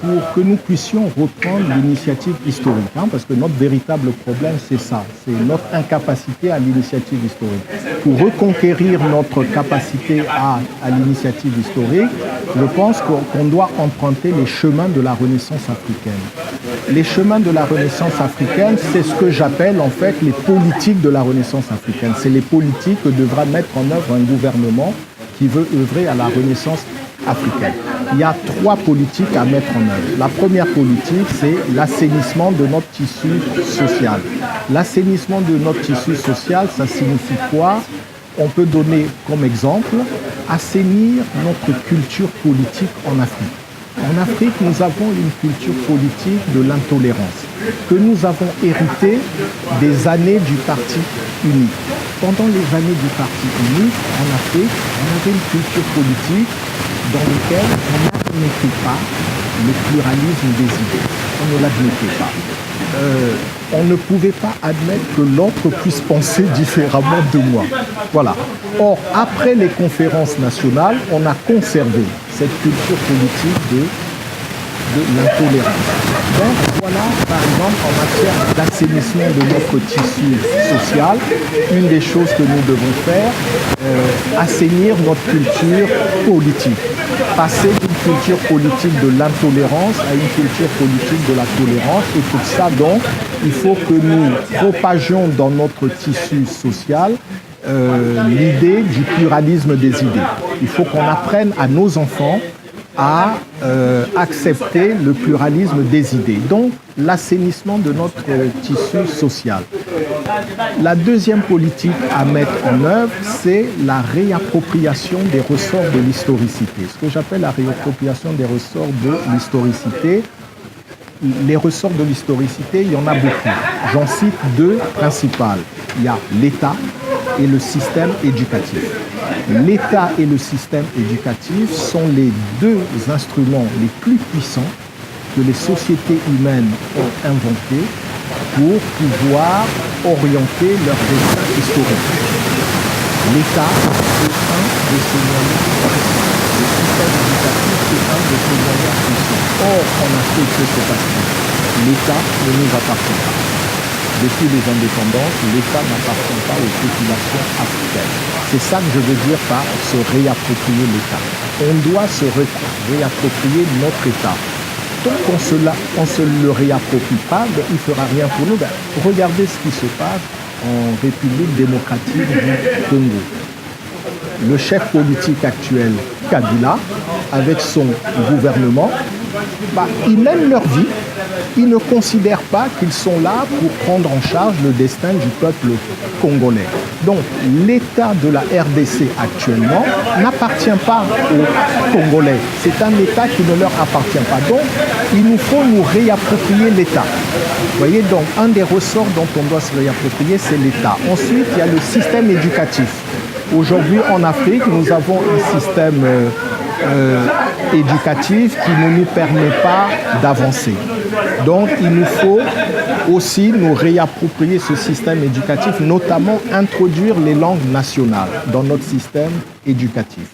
Pour que nous puissions reprendre l'initiative historique, hein, parce que notre véritable problème, c'est ça, c'est notre incapacité à l'initiative historique. Pour reconquérir notre capacité à l'initiative historique, je pense qu'on doit emprunter les chemins de la Renaissance africaine. Les chemins de la Renaissance africaine, c'est ce que j'appelle en fait les politiques de la Renaissance africaine. C'est les politiques que devra mettre en œuvre un gouvernement qui veut œuvrer à la Renaissance africaine. Il y a 3 politiques à mettre en œuvre. La première politique, c'est l'assainissement de notre tissu social. L'assainissement de notre tissu social, ça signifie quoi? On peut donner comme exemple assainir notre culture politique en Afrique. En Afrique, nous avons une culture politique de l'intolérance que nous avons héritée des années du parti unique. Pendant les années du parti unique, en Afrique, on avait une culture politique dans laquelle on n'admettait pas le pluralisme des idées. On ne l'admettait pas. On ne pouvait pas admettre que l'autre puisse penser différemment de moi. Voilà. Or, après les conférences nationales, on a conservé cette culture politique de l'intolérance. Donc voilà, par exemple, en matière d'assainissement de notre tissu social, une des choses que nous devons faire, assainir notre culture politique. Passer d'une culture politique de l'intolérance à une culture politique de la tolérance. Et pour ça, donc, il faut que nous propagions dans notre tissu social l'idée du pluralisme des idées. Il faut qu'on apprenne à nos enfants à accepter le pluralisme des idées. Donc, l'assainissement de notre tissu social. La deuxième politique à mettre en œuvre, c'est la réappropriation des ressorts de l'historicité. Ce que j'appelle la réappropriation des ressorts de l'historicité, les ressorts de l'historicité, il y en a beaucoup. J'en cite deux principales. Il y a l'État et le système éducatif. L'État et le système éducatif sont les deux instruments les plus puissants que les sociétés humaines ont inventés pour pouvoir orienter leur destin historique. L'État est un de ces moyens puissants. Le système éducatif est un de ces moyens puissants. Or, en Afrique, que se passe-t-il? L'État ne nous appartient pas. Depuis les indépendances, l'État n'appartient pas aux populations africaines. C'est ça que je veux dire par se réapproprier l'État. On doit se réapproprier notre État. Tant qu'on ne se le réapproprie pas, il ne fera rien pour nous. Regardez ce qui se passe en République démocratique du Congo. Le chef politique actuel, Kabila, avec son gouvernement, ils mènent leur vie. Ils ne considèrent pas qu'ils sont là pour prendre en charge le destin du peuple congolais. Donc, l'État de la RDC actuellement n'appartient pas aux Congolais. C'est un État qui ne leur appartient pas. Donc, il nous faut nous réapproprier l'État. Vous voyez, donc, un des ressorts dont on doit se réapproprier, c'est l'État. Ensuite, il y a le système éducatif. Aujourd'hui, en Afrique, nous avons un système éducatif qui ne nous permet pas d'avancer. Donc, il nous faut aussi nous réapproprier ce système éducatif, notamment introduire les langues nationales dans notre système éducatif.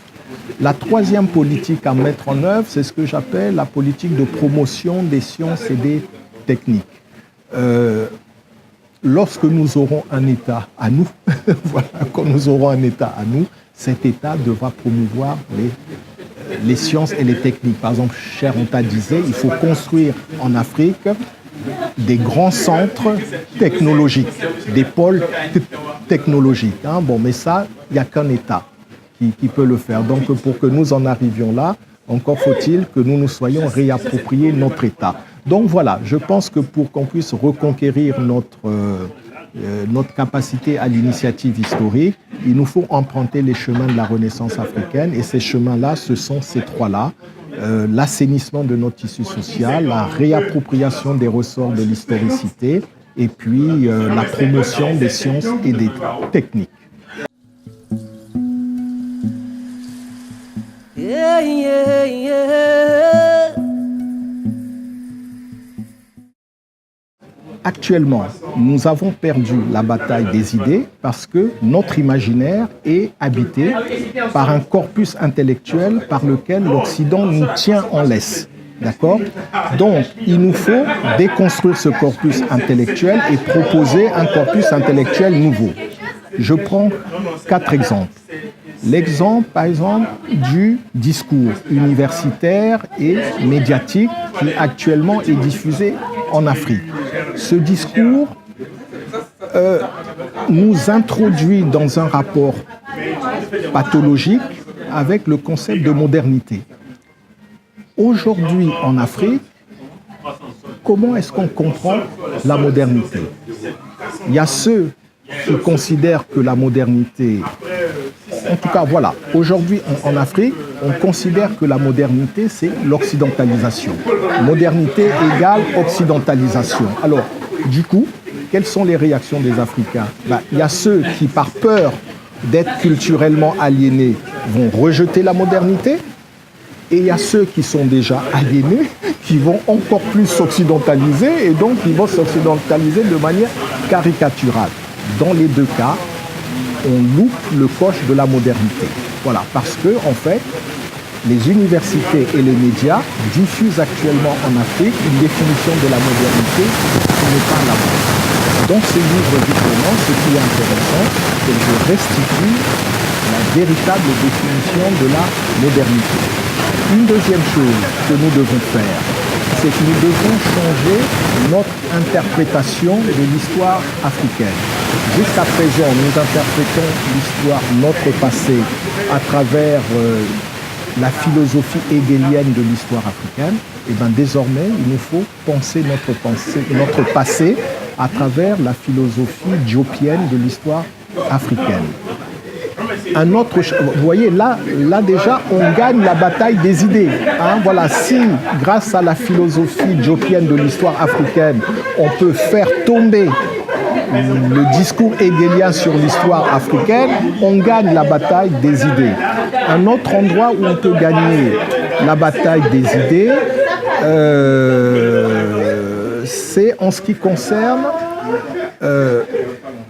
La troisième politique à mettre en œuvre, c'est ce que j'appelle la politique de promotion des sciences et des techniques. Lorsque nous aurons un État à nous, voilà, quand nous aurons un État à nous, cet État devra promouvoir les sciences et les techniques. Par exemple, Cher Anta disait, il faut construire en Afrique des grands centres technologiques, des pôles technologiques. Bon, mais ça, il n'y a qu'un État qui peut le faire. Donc, pour que nous en arrivions là, encore faut-il que nous nous soyons réappropriés notre État. Donc voilà, je pense que pour qu'on puisse reconquérir notre capacité à l'initiative historique, il nous faut emprunter les chemins de la Renaissance africaine. Et ces chemins-là, ce sont ces trois-là. L'assainissement de notre tissu social, la réappropriation des ressorts de l'historicité et puis la promotion des sciences et des techniques. Yeah, yeah, yeah. Actuellement, nous avons perdu la bataille des idées parce que notre imaginaire est habité par un corpus intellectuel par lequel l'Occident nous tient en laisse. D'accord? Donc, il nous faut déconstruire ce corpus intellectuel et proposer un corpus intellectuel nouveau. Je prends 4 exemples. L'exemple, par exemple, du discours universitaire et médiatique qui actuellement est diffusé en Afrique. Ce discours nous introduit dans un rapport pathologique avec le concept de modernité. Aujourd'hui, en Afrique, comment est-ce qu'on comprend la modernité? Il y a ceux qui considèrent que la modernité... En tout cas, voilà, aujourd'hui en Afrique, on considère que la modernité, c'est l'occidentalisation. Modernité égale occidentalisation. Alors, du coup, quelles sont les réactions des Africains? Il y a ceux qui, par peur d'être culturellement aliénés, vont rejeter la modernité. Et il y a ceux qui sont déjà aliénés, qui vont encore plus s'occidentaliser, et donc ils vont s'occidentaliser de manière caricaturale. Dans les deux cas, on loupe le coche de la modernité. Voilà, parce que, en fait, les universités et les médias diffusent actuellement en Afrique une définition de la modernité qui n'est pas la bonne. Dans ce livre, justement, ce qui est intéressant, c'est que je restitue la véritable définition de la modernité. Une deuxième chose que nous devons faire, c'est que nous devons changer notre interprétation de l'histoire africaine. Jusqu'à présent, nous interprétons l'histoire, notre passé, à travers la philosophie hégélienne de l'histoire africaine. Et bien désormais, il nous faut penser notre passé à travers la philosophie diopienne de l'histoire africaine. Un autre, vous voyez, là déjà, on gagne la bataille des idées. Hein. Voilà, si, grâce à la philosophie jopienne de l'histoire africaine, on peut faire tomber le discours hegelien sur l'histoire africaine, on gagne la bataille des idées. Un autre endroit où on peut gagner la bataille des idées, c'est en ce qui concerne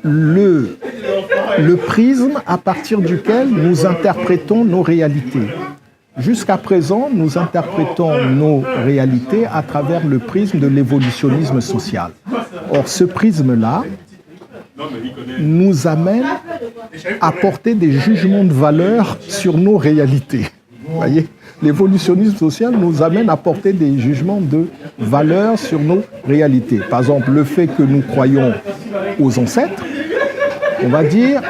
le prisme à partir duquel nous interprétons nos réalités. Jusqu'à présent, nous interprétons nos réalités à travers le prisme de l'évolutionnisme social. Or, ce prisme-là nous amène à porter des jugements de valeur sur nos réalités. Vous voyez ? L'évolutionnisme social nous amène à porter des jugements de valeur sur nos réalités. Par exemple, le fait que nous croyons aux ancêtres, on va dire,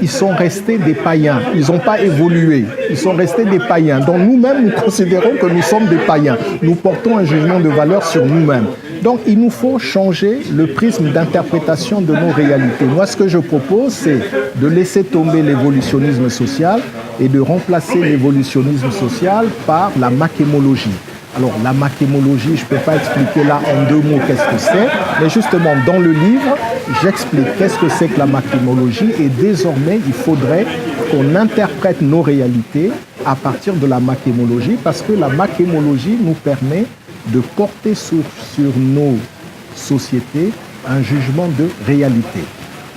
ils sont restés des païens, ils n'ont pas évolué, ils sont restés des païens. Donc nous-mêmes, nous considérons que nous sommes des païens. Nous portons un jugement de valeur sur nous-mêmes. Donc il nous faut changer le prisme d'interprétation de nos réalités. Moi, ce que je propose, c'est de laisser tomber l'évolutionnisme social et de remplacer l'évolutionnisme social par la machémologie. Alors, la machémologie, je ne peux pas expliquer là en 2 mots qu'est-ce que c'est, mais justement, dans le livre, j'explique qu'est-ce que c'est que la machémologie et désormais, il faudrait qu'on interprète nos réalités à partir de la machémologie parce que la machémologie nous permet de porter sur nos sociétés un jugement de réalité.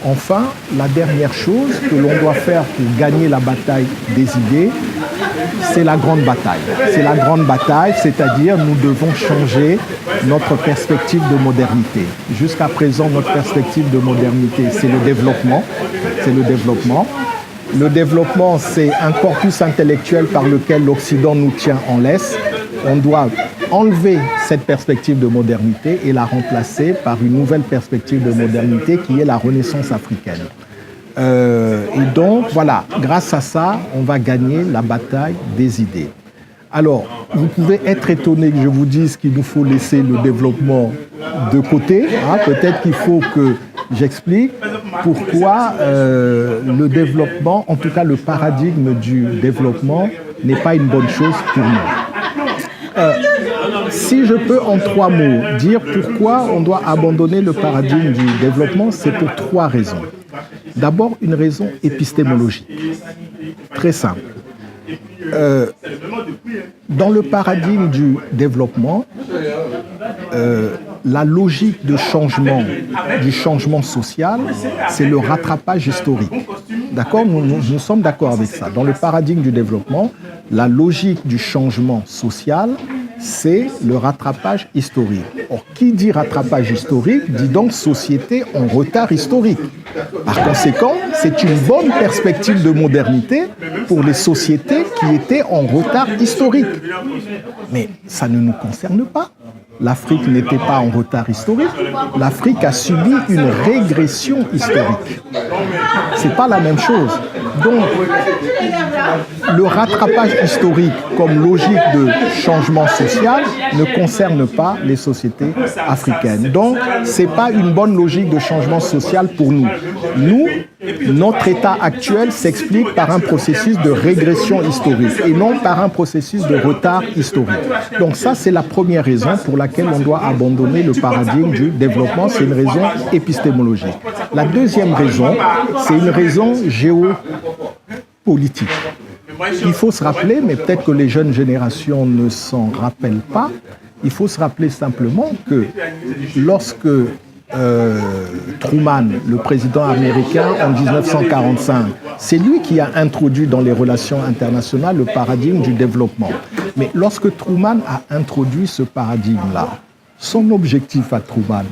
Enfin, la dernière chose que l'on doit faire pour gagner la bataille des idées, c'est la grande bataille. C'est la grande bataille, c'est-à-dire nous devons changer notre perspective de modernité. Jusqu'à présent, notre perspective de modernité, c'est le développement. C'est le développement. Le développement, c'est un corpus intellectuel par lequel l'Occident nous tient en laisse. On doit enlever cette perspective de modernité et la remplacer par une nouvelle perspective de modernité qui est la Renaissance africaine. Et donc, voilà, grâce à ça, on va gagner la bataille des idées. Alors, vous pouvez être étonné que je vous dise qu'il nous faut laisser le développement de côté. Hein. Peut-être qu'il faut que j'explique pourquoi le développement, en tout cas le paradigme du développement, n'est pas une bonne chose pour nous. Si je peux en 3 mots dire pourquoi on doit abandonner le paradigme du développement, c'est pour 3 raisons. D'abord, une raison épistémologique, très simple. Dans le paradigme du développement, la logique de changement, du changement social, c'est le rattrapage historique. D'accord ? Nous sommes d'accord avec ça. Dans le paradigme du développement, la logique du changement social, c'est le rattrapage historique. Or, qui dit rattrapage historique dit donc société en retard historique. Par conséquent, c'est une bonne perspective de modernité pour les sociétés qui étaient en retard historique. Mais ça ne nous concerne pas. L'Afrique n'était pas en retard historique. L'Afrique a subi une régression historique. C'est pas la même chose. Donc, le rattrapage historique comme logique de changement social ne concerne pas les sociétés africaines. Donc, c'est pas une bonne logique de changement social pour nous. Nous, notre état actuel s'explique par un processus de régression historique et non par un processus de retard historique. Donc ça, c'est la première raison pour laquelle on doit abandonner le paradigme du développement. C'est une raison épistémologique. La deuxième raison, c'est une raison géopolitique. Il faut se rappeler, mais peut-être que les jeunes générations ne s'en rappellent pas, il faut se rappeler simplement que lorsque Truman, le président américain, en 1945, c'est lui qui a introduit dans les relations internationales le paradigme du développement. Mais lorsque Truman a introduit ce paradigme-là, son objectif à Truman,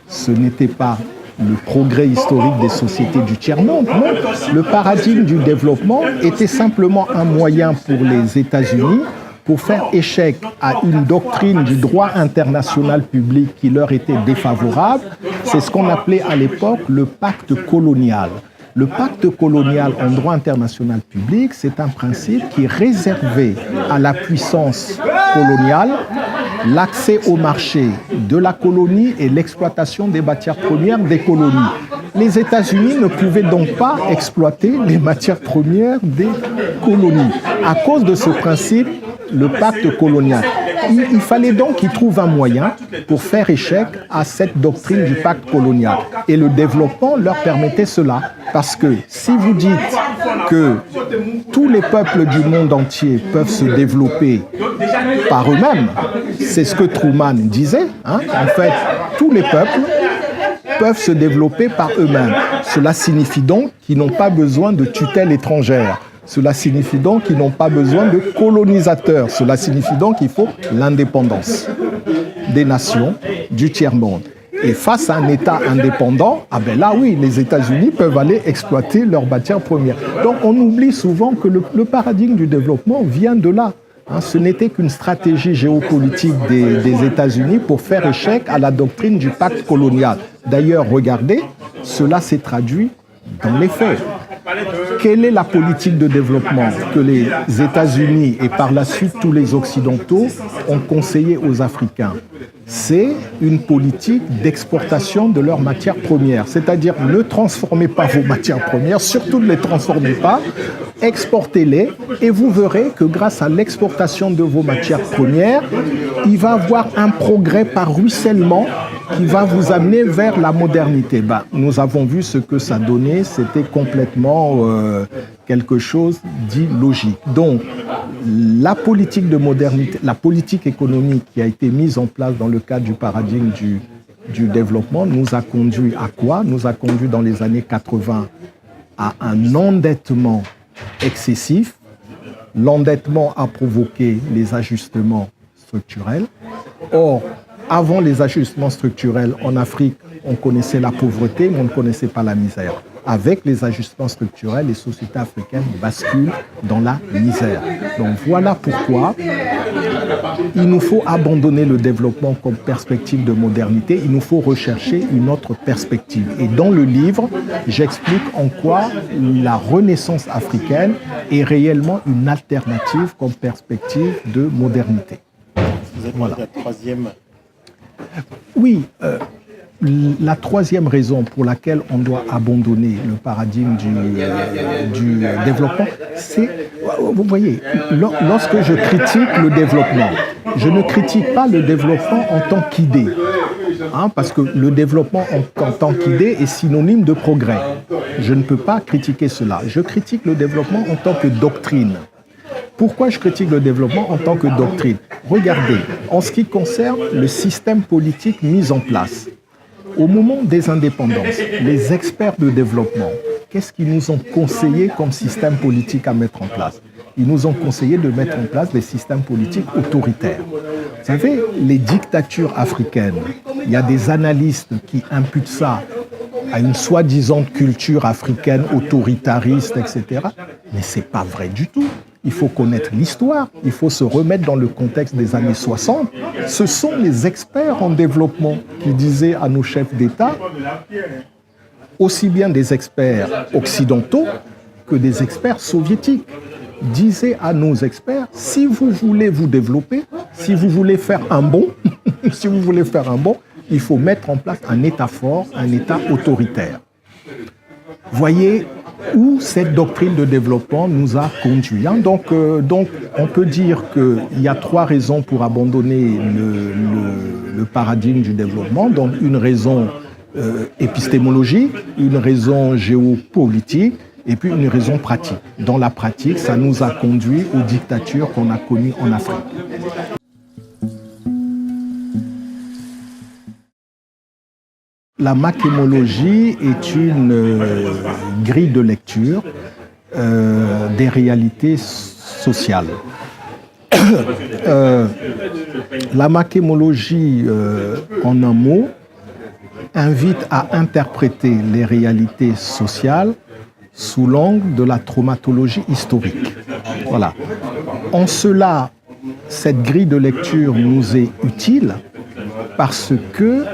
ce n'était pas le progrès historique des sociétés du tiers-monde, non. Le paradigme du développement était simplement un moyen pour les États-Unis pour faire échec à une doctrine du droit international public qui leur était défavorable. C'est ce qu'on appelait à l'époque le pacte colonial. Le pacte colonial en droit international public, c'est un principe qui réservait à la puissance coloniale l'accès au marché de la colonie et l'exploitation des matières premières des colonies. Les États-Unis ne pouvaient donc pas exploiter les matières premières des colonies. À cause de ce principe, le pacte colonial. Il fallait donc qu'ils trouvent un moyen pour faire échec à cette doctrine du pacte colonial. Et le développement leur permettait cela. Parce que si vous dites que tous les peuples du monde entier peuvent se développer par eux-mêmes, c'est ce que Truman disait, hein. En fait, tous les peuples peuvent se développer par eux-mêmes. Cela signifie donc qu'ils n'ont pas besoin de tutelle étrangère. Cela signifie donc qu'ils n'ont pas besoin de colonisateurs. Cela signifie donc qu'il faut l'indépendance des nations du tiers-monde. Et face à un État indépendant, ah ben là oui, les États-Unis peuvent aller exploiter leurs matières premières. Donc on oublie souvent que le paradigme du développement vient de là. Hein, ce n'était qu'une stratégie géopolitique des États-Unis pour faire échec à la doctrine du pacte colonial. D'ailleurs, regardez, cela s'est traduit dans les faits. Quelle est la politique de développement que les États-Unis et par la suite tous les Occidentaux ont conseillé aux Africains? C'est une politique d'exportation de leurs matières premières. C'est-à-dire, ne transformez pas vos matières premières, surtout ne les transformez pas, exportez-les et vous verrez que grâce à l'exportation de vos matières premières, il va y avoir un progrès par ruissellement qui va vous amener vers la modernité. Ben, nous avons vu ce que ça donnait, c'était complètement quelque chose d'illogique. Donc, la politique de modernité, la politique économique qui a été mise en place dans le cadre du paradigme du développement nous a conduit à quoi? Nous a conduit dans les années 80 à un endettement excessif. L'endettement a provoqué les ajustements structurels. Or, avant les ajustements structurels en Afrique, on connaissait la pauvreté, mais on ne connaissait pas la misère. Avec les ajustements structurels, les sociétés africaines basculent dans la misère. Donc voilà pourquoi il nous faut abandonner le développement comme perspective de modernité, il nous faut rechercher une autre perspective. Et dans le livre, j'explique en quoi la renaissance africaine est réellement une alternative comme perspective de modernité. Vous avez voilà. La troisième... Oui, la troisième raison pour laquelle on doit abandonner le paradigme du développement, c'est, vous voyez, lorsque je critique le développement, je ne critique pas le développement en tant qu'idée, hein, parce que le développement en tant qu'idée est synonyme de progrès. Je ne peux pas critiquer cela. Je critique le développement en tant que doctrine. Pourquoi je critique le développement en tant que doctrine? Regardez, en ce qui concerne le système politique mis en place, au moment des indépendances, les experts de développement, qu'est-ce qu'ils nous ont conseillé comme système politique à mettre en place? Ils nous ont conseillé de mettre en place des systèmes politiques autoritaires. Vous savez, les dictatures africaines, il y a des analystes qui imputent ça à une soi-disant culture africaine autoritariste, etc. Mais ce n'est pas vrai du tout. Il faut connaître l'histoire, il faut se remettre dans le contexte des années 60. Ce sont les experts en développement qui disaient à nos chefs d'État, aussi bien des experts occidentaux que des experts soviétiques, disaient à nos experts, si vous voulez vous développer, si vous voulez faire un bond, il faut mettre en place un État fort, un État autoritaire. Voyez où cette doctrine de développement nous a conduits. Donc, on peut dire qu'il y a trois raisons pour abandonner le paradigme du développement. Donc, une raison épistémologique, une raison géopolitique et puis une raison pratique. Dans la pratique, ça nous a conduits aux dictatures qu'on a connues en Afrique. La machémologie est une grille de lecture des réalités sociales. La machémologie, en un mot, invite à interpréter les réalités sociales sous l'angle de la traumatologie historique. Voilà. En cela, cette grille de lecture nous est utile parce que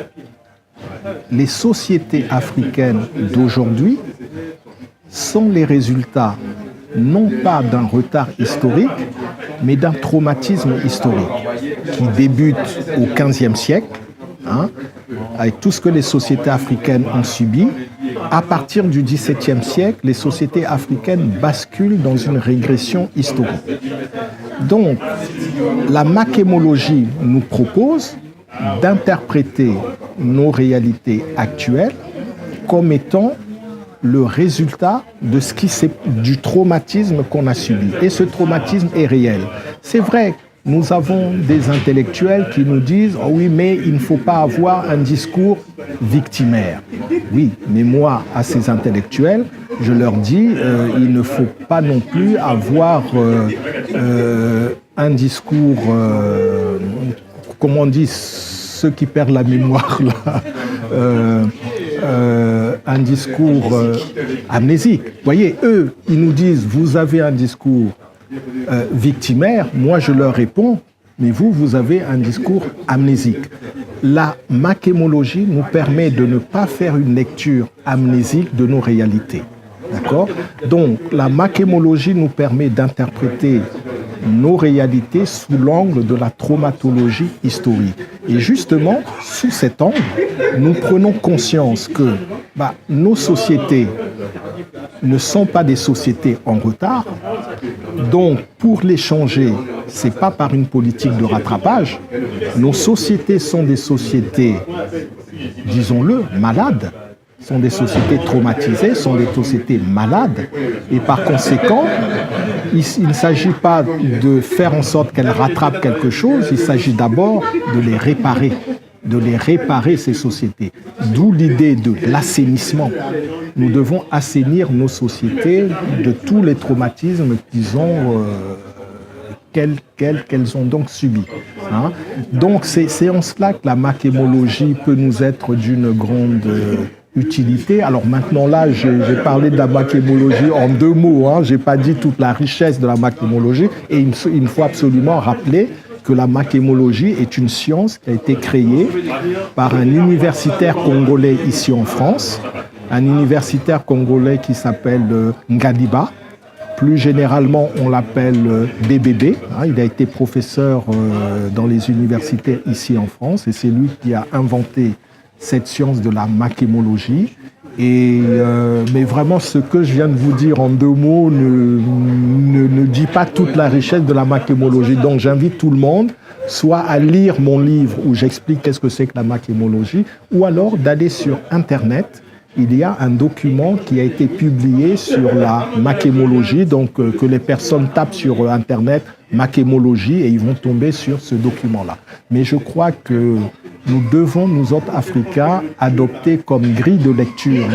les sociétés africaines d'aujourd'hui sont les résultats non pas d'un retard historique, mais d'un traumatisme historique qui débute au XVe siècle, avec tout ce que les sociétés africaines ont subi, à partir du XVIIe siècle, les sociétés africaines basculent dans une régression historique. Donc, la machémologie nous propose d'interpréter nos réalités actuelles comme étant le résultat de du traumatisme qu'on a subi. Et ce traumatisme est réel. C'est vrai, nous avons des intellectuels qui nous disent « Oh oui, mais il ne faut pas avoir un discours victimaire. » Oui, mais moi, à ces intellectuels, je leur dis il ne faut pas non plus avoir un discours, comment on dit, ceux qui perdent la mémoire, là, un discours amnésique. Vous voyez, eux, ils nous disent, vous avez un discours victimaire. Moi, je leur réponds, mais vous avez un discours amnésique. La machémologie nous permet de ne pas faire une lecture amnésique de nos réalités. D'accord ? Donc, la machémologie nous permet d'interpréter nos réalités sous l'angle de la traumatologie historique. Et justement, sous cet angle, nous prenons conscience que nos sociétés ne sont pas des sociétés en retard. Donc, pour les changer, ce n'est pas par une politique de rattrapage. Nos sociétés sont des sociétés, disons-le, malades. Sont des sociétés traumatisées, sont des sociétés malades. Et par conséquent, il ne s'agit pas de faire en sorte qu'elles rattrapent quelque chose, il s'agit d'abord de les réparer, ces sociétés. D'où l'idée de l'assainissement. Nous devons assainir nos sociétés de tous les traumatismes qu'elles ont donc subis. Hein? Donc c'est en cela que la machémologie peut nous être d'une grande utilité. Alors maintenant là, j'ai parlé de la machémologie en 2 mots. Hein. Je n'ai pas dit toute la richesse de la machémologie. Et il faut absolument rappeler que la machémologie est une science qui a été créée par un universitaire congolais ici en France, un universitaire congolais qui s'appelle Ngadiba. Plus généralement, on l'appelle BBB. Hein. Il a été professeur dans les universités ici en France et c'est lui qui a inventé cette science de la machémologie. Mais vraiment, ce que je viens de vous dire en 2 mots ne dit pas toute la richesse de la machémologie. Donc, j'invite tout le monde soit à lire mon livre où j'explique qu'est-ce que c'est que la machémologie, ou alors d'aller sur Internet. Il y a un document qui a été publié sur la machémologie, donc que les personnes tapent sur Internet machémologie et ils vont tomber sur ce document-là. Mais je crois que nous devons, nous autres Africains, adopter comme grille de lecture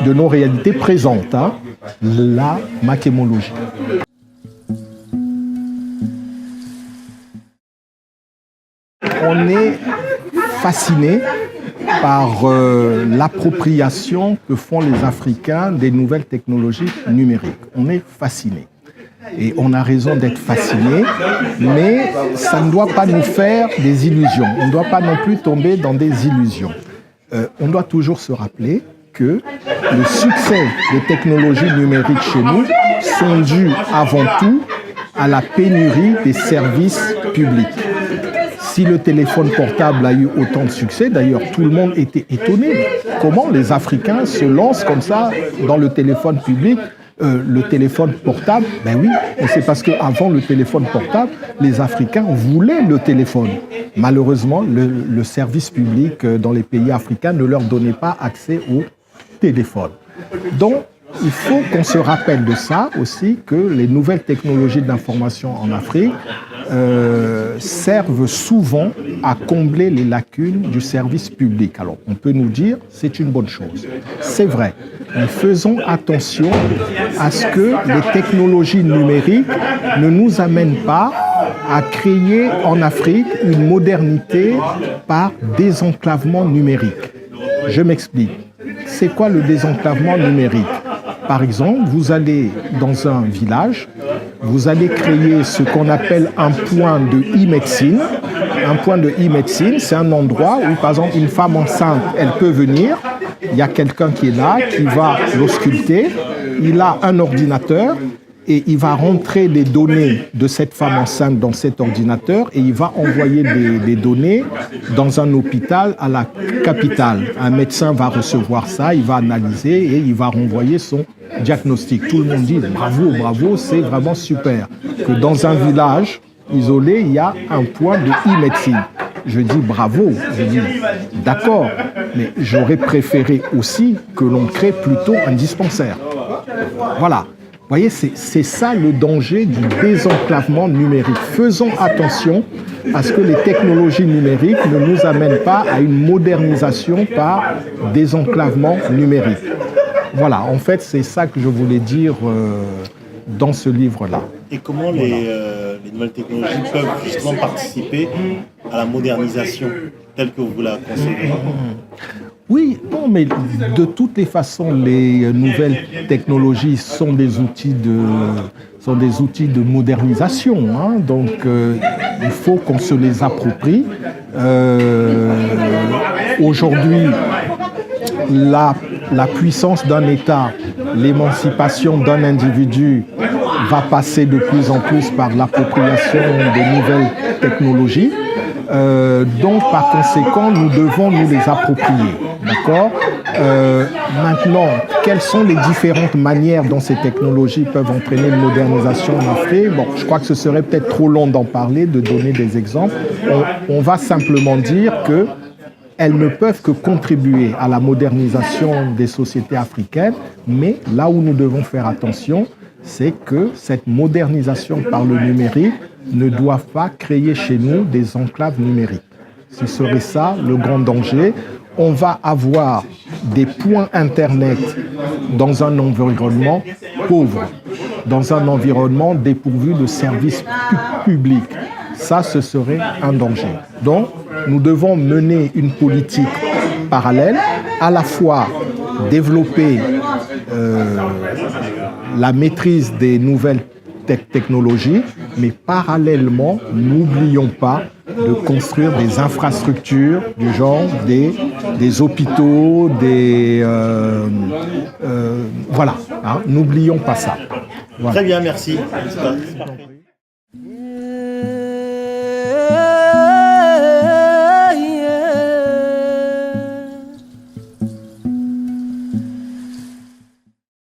de nos réalités présentes, hein, la machémologie. On est fasciné par l'appropriation que font les Africains des nouvelles technologies numériques. On est fasciné. Et on a raison d'être fasciné, mais ça ne doit pas nous faire des illusions. On ne doit pas non plus tomber dans des illusions. On doit toujours se rappeler que le succès des technologies numériques chez nous sont dus avant tout à la pénurie des services publics. Si le téléphone portable a eu autant de succès, d'ailleurs tout le monde était étonné. Comment les Africains se lancent comme ça dans le téléphone public, le téléphone portable? Ben oui, c'est parce qu'avant le téléphone portable, les Africains voulaient le téléphone. Malheureusement, le service public dans les pays africains ne leur donnait pas accès au téléphone. Donc, il faut qu'on se rappelle de ça aussi, que les nouvelles technologies d'information en Afrique servent souvent à combler les lacunes du service public. Alors, on peut nous dire, c'est une bonne chose. C'est vrai. Mais faisons attention à ce que les technologies numériques ne nous amènent pas à créer en Afrique une modernité par désenclavement numérique. Je m'explique. C'est quoi le désenclavement numérique ? Par exemple, vous allez dans un village, vous allez créer ce qu'on appelle un point de e-médecine. Un point de e-médecine, c'est un endroit où, par exemple, une femme enceinte, elle peut venir, il y a quelqu'un qui est là, qui va l'ausculter, il a un ordinateur, et il va rentrer les données de cette femme enceinte dans cet ordinateur et il va envoyer des données dans un hôpital à la capitale. Un médecin va recevoir ça, il va analyser et il va renvoyer son diagnostic. Tout le monde dit bravo, bravo, c'est vraiment super. Que dans un village isolé, il y a un point de e-médecine. Je dis bravo, je dis d'accord, mais j'aurais préféré aussi que l'on crée plutôt un dispensaire. Voilà. Vous voyez, c'est ça le danger du désenclavement numérique. Faisons attention à ce que les technologies numériques ne nous amènent pas à une modernisation par désenclavement numérique. Voilà, en fait, c'est ça que je voulais dire dans ce livre-là. Et comment les nouvelles technologies peuvent justement participer à la modernisation telle que vous la concevez? Oui, non, mais de toutes les façons, les nouvelles technologies sont des outils de modernisation. Hein, donc, il faut qu'on se les approprie. Aujourd'hui, la puissance d'un État, l'émancipation d'un individu va passer de plus en plus par l'appropriation des nouvelles technologies. Donc, par conséquent, nous devons nous les approprier. D'accord ? Maintenant, quelles sont les différentes manières dont ces technologies peuvent entraîner une modernisation en Afrique ? Bon, je crois que ce serait peut-être trop long d'en parler, de donner des exemples. On va simplement dire qu'elles ne peuvent que contribuer à la modernisation des sociétés africaines, mais là où nous devons faire attention, c'est que cette modernisation par le numérique ne doit pas créer chez nous des enclaves numériques. Ce serait ça le grand danger. On va avoir des points Internet dans un environnement pauvre, dans un environnement dépourvu de services publics. Ça, ce serait un danger. Donc, nous devons mener une politique parallèle, à la fois développer la maîtrise des nouvelles technologies, mais parallèlement, n'oublions pas de construire des infrastructures du genre des hôpitaux, voilà, hein, n'oublions pas ça. Voilà. Très bien, merci.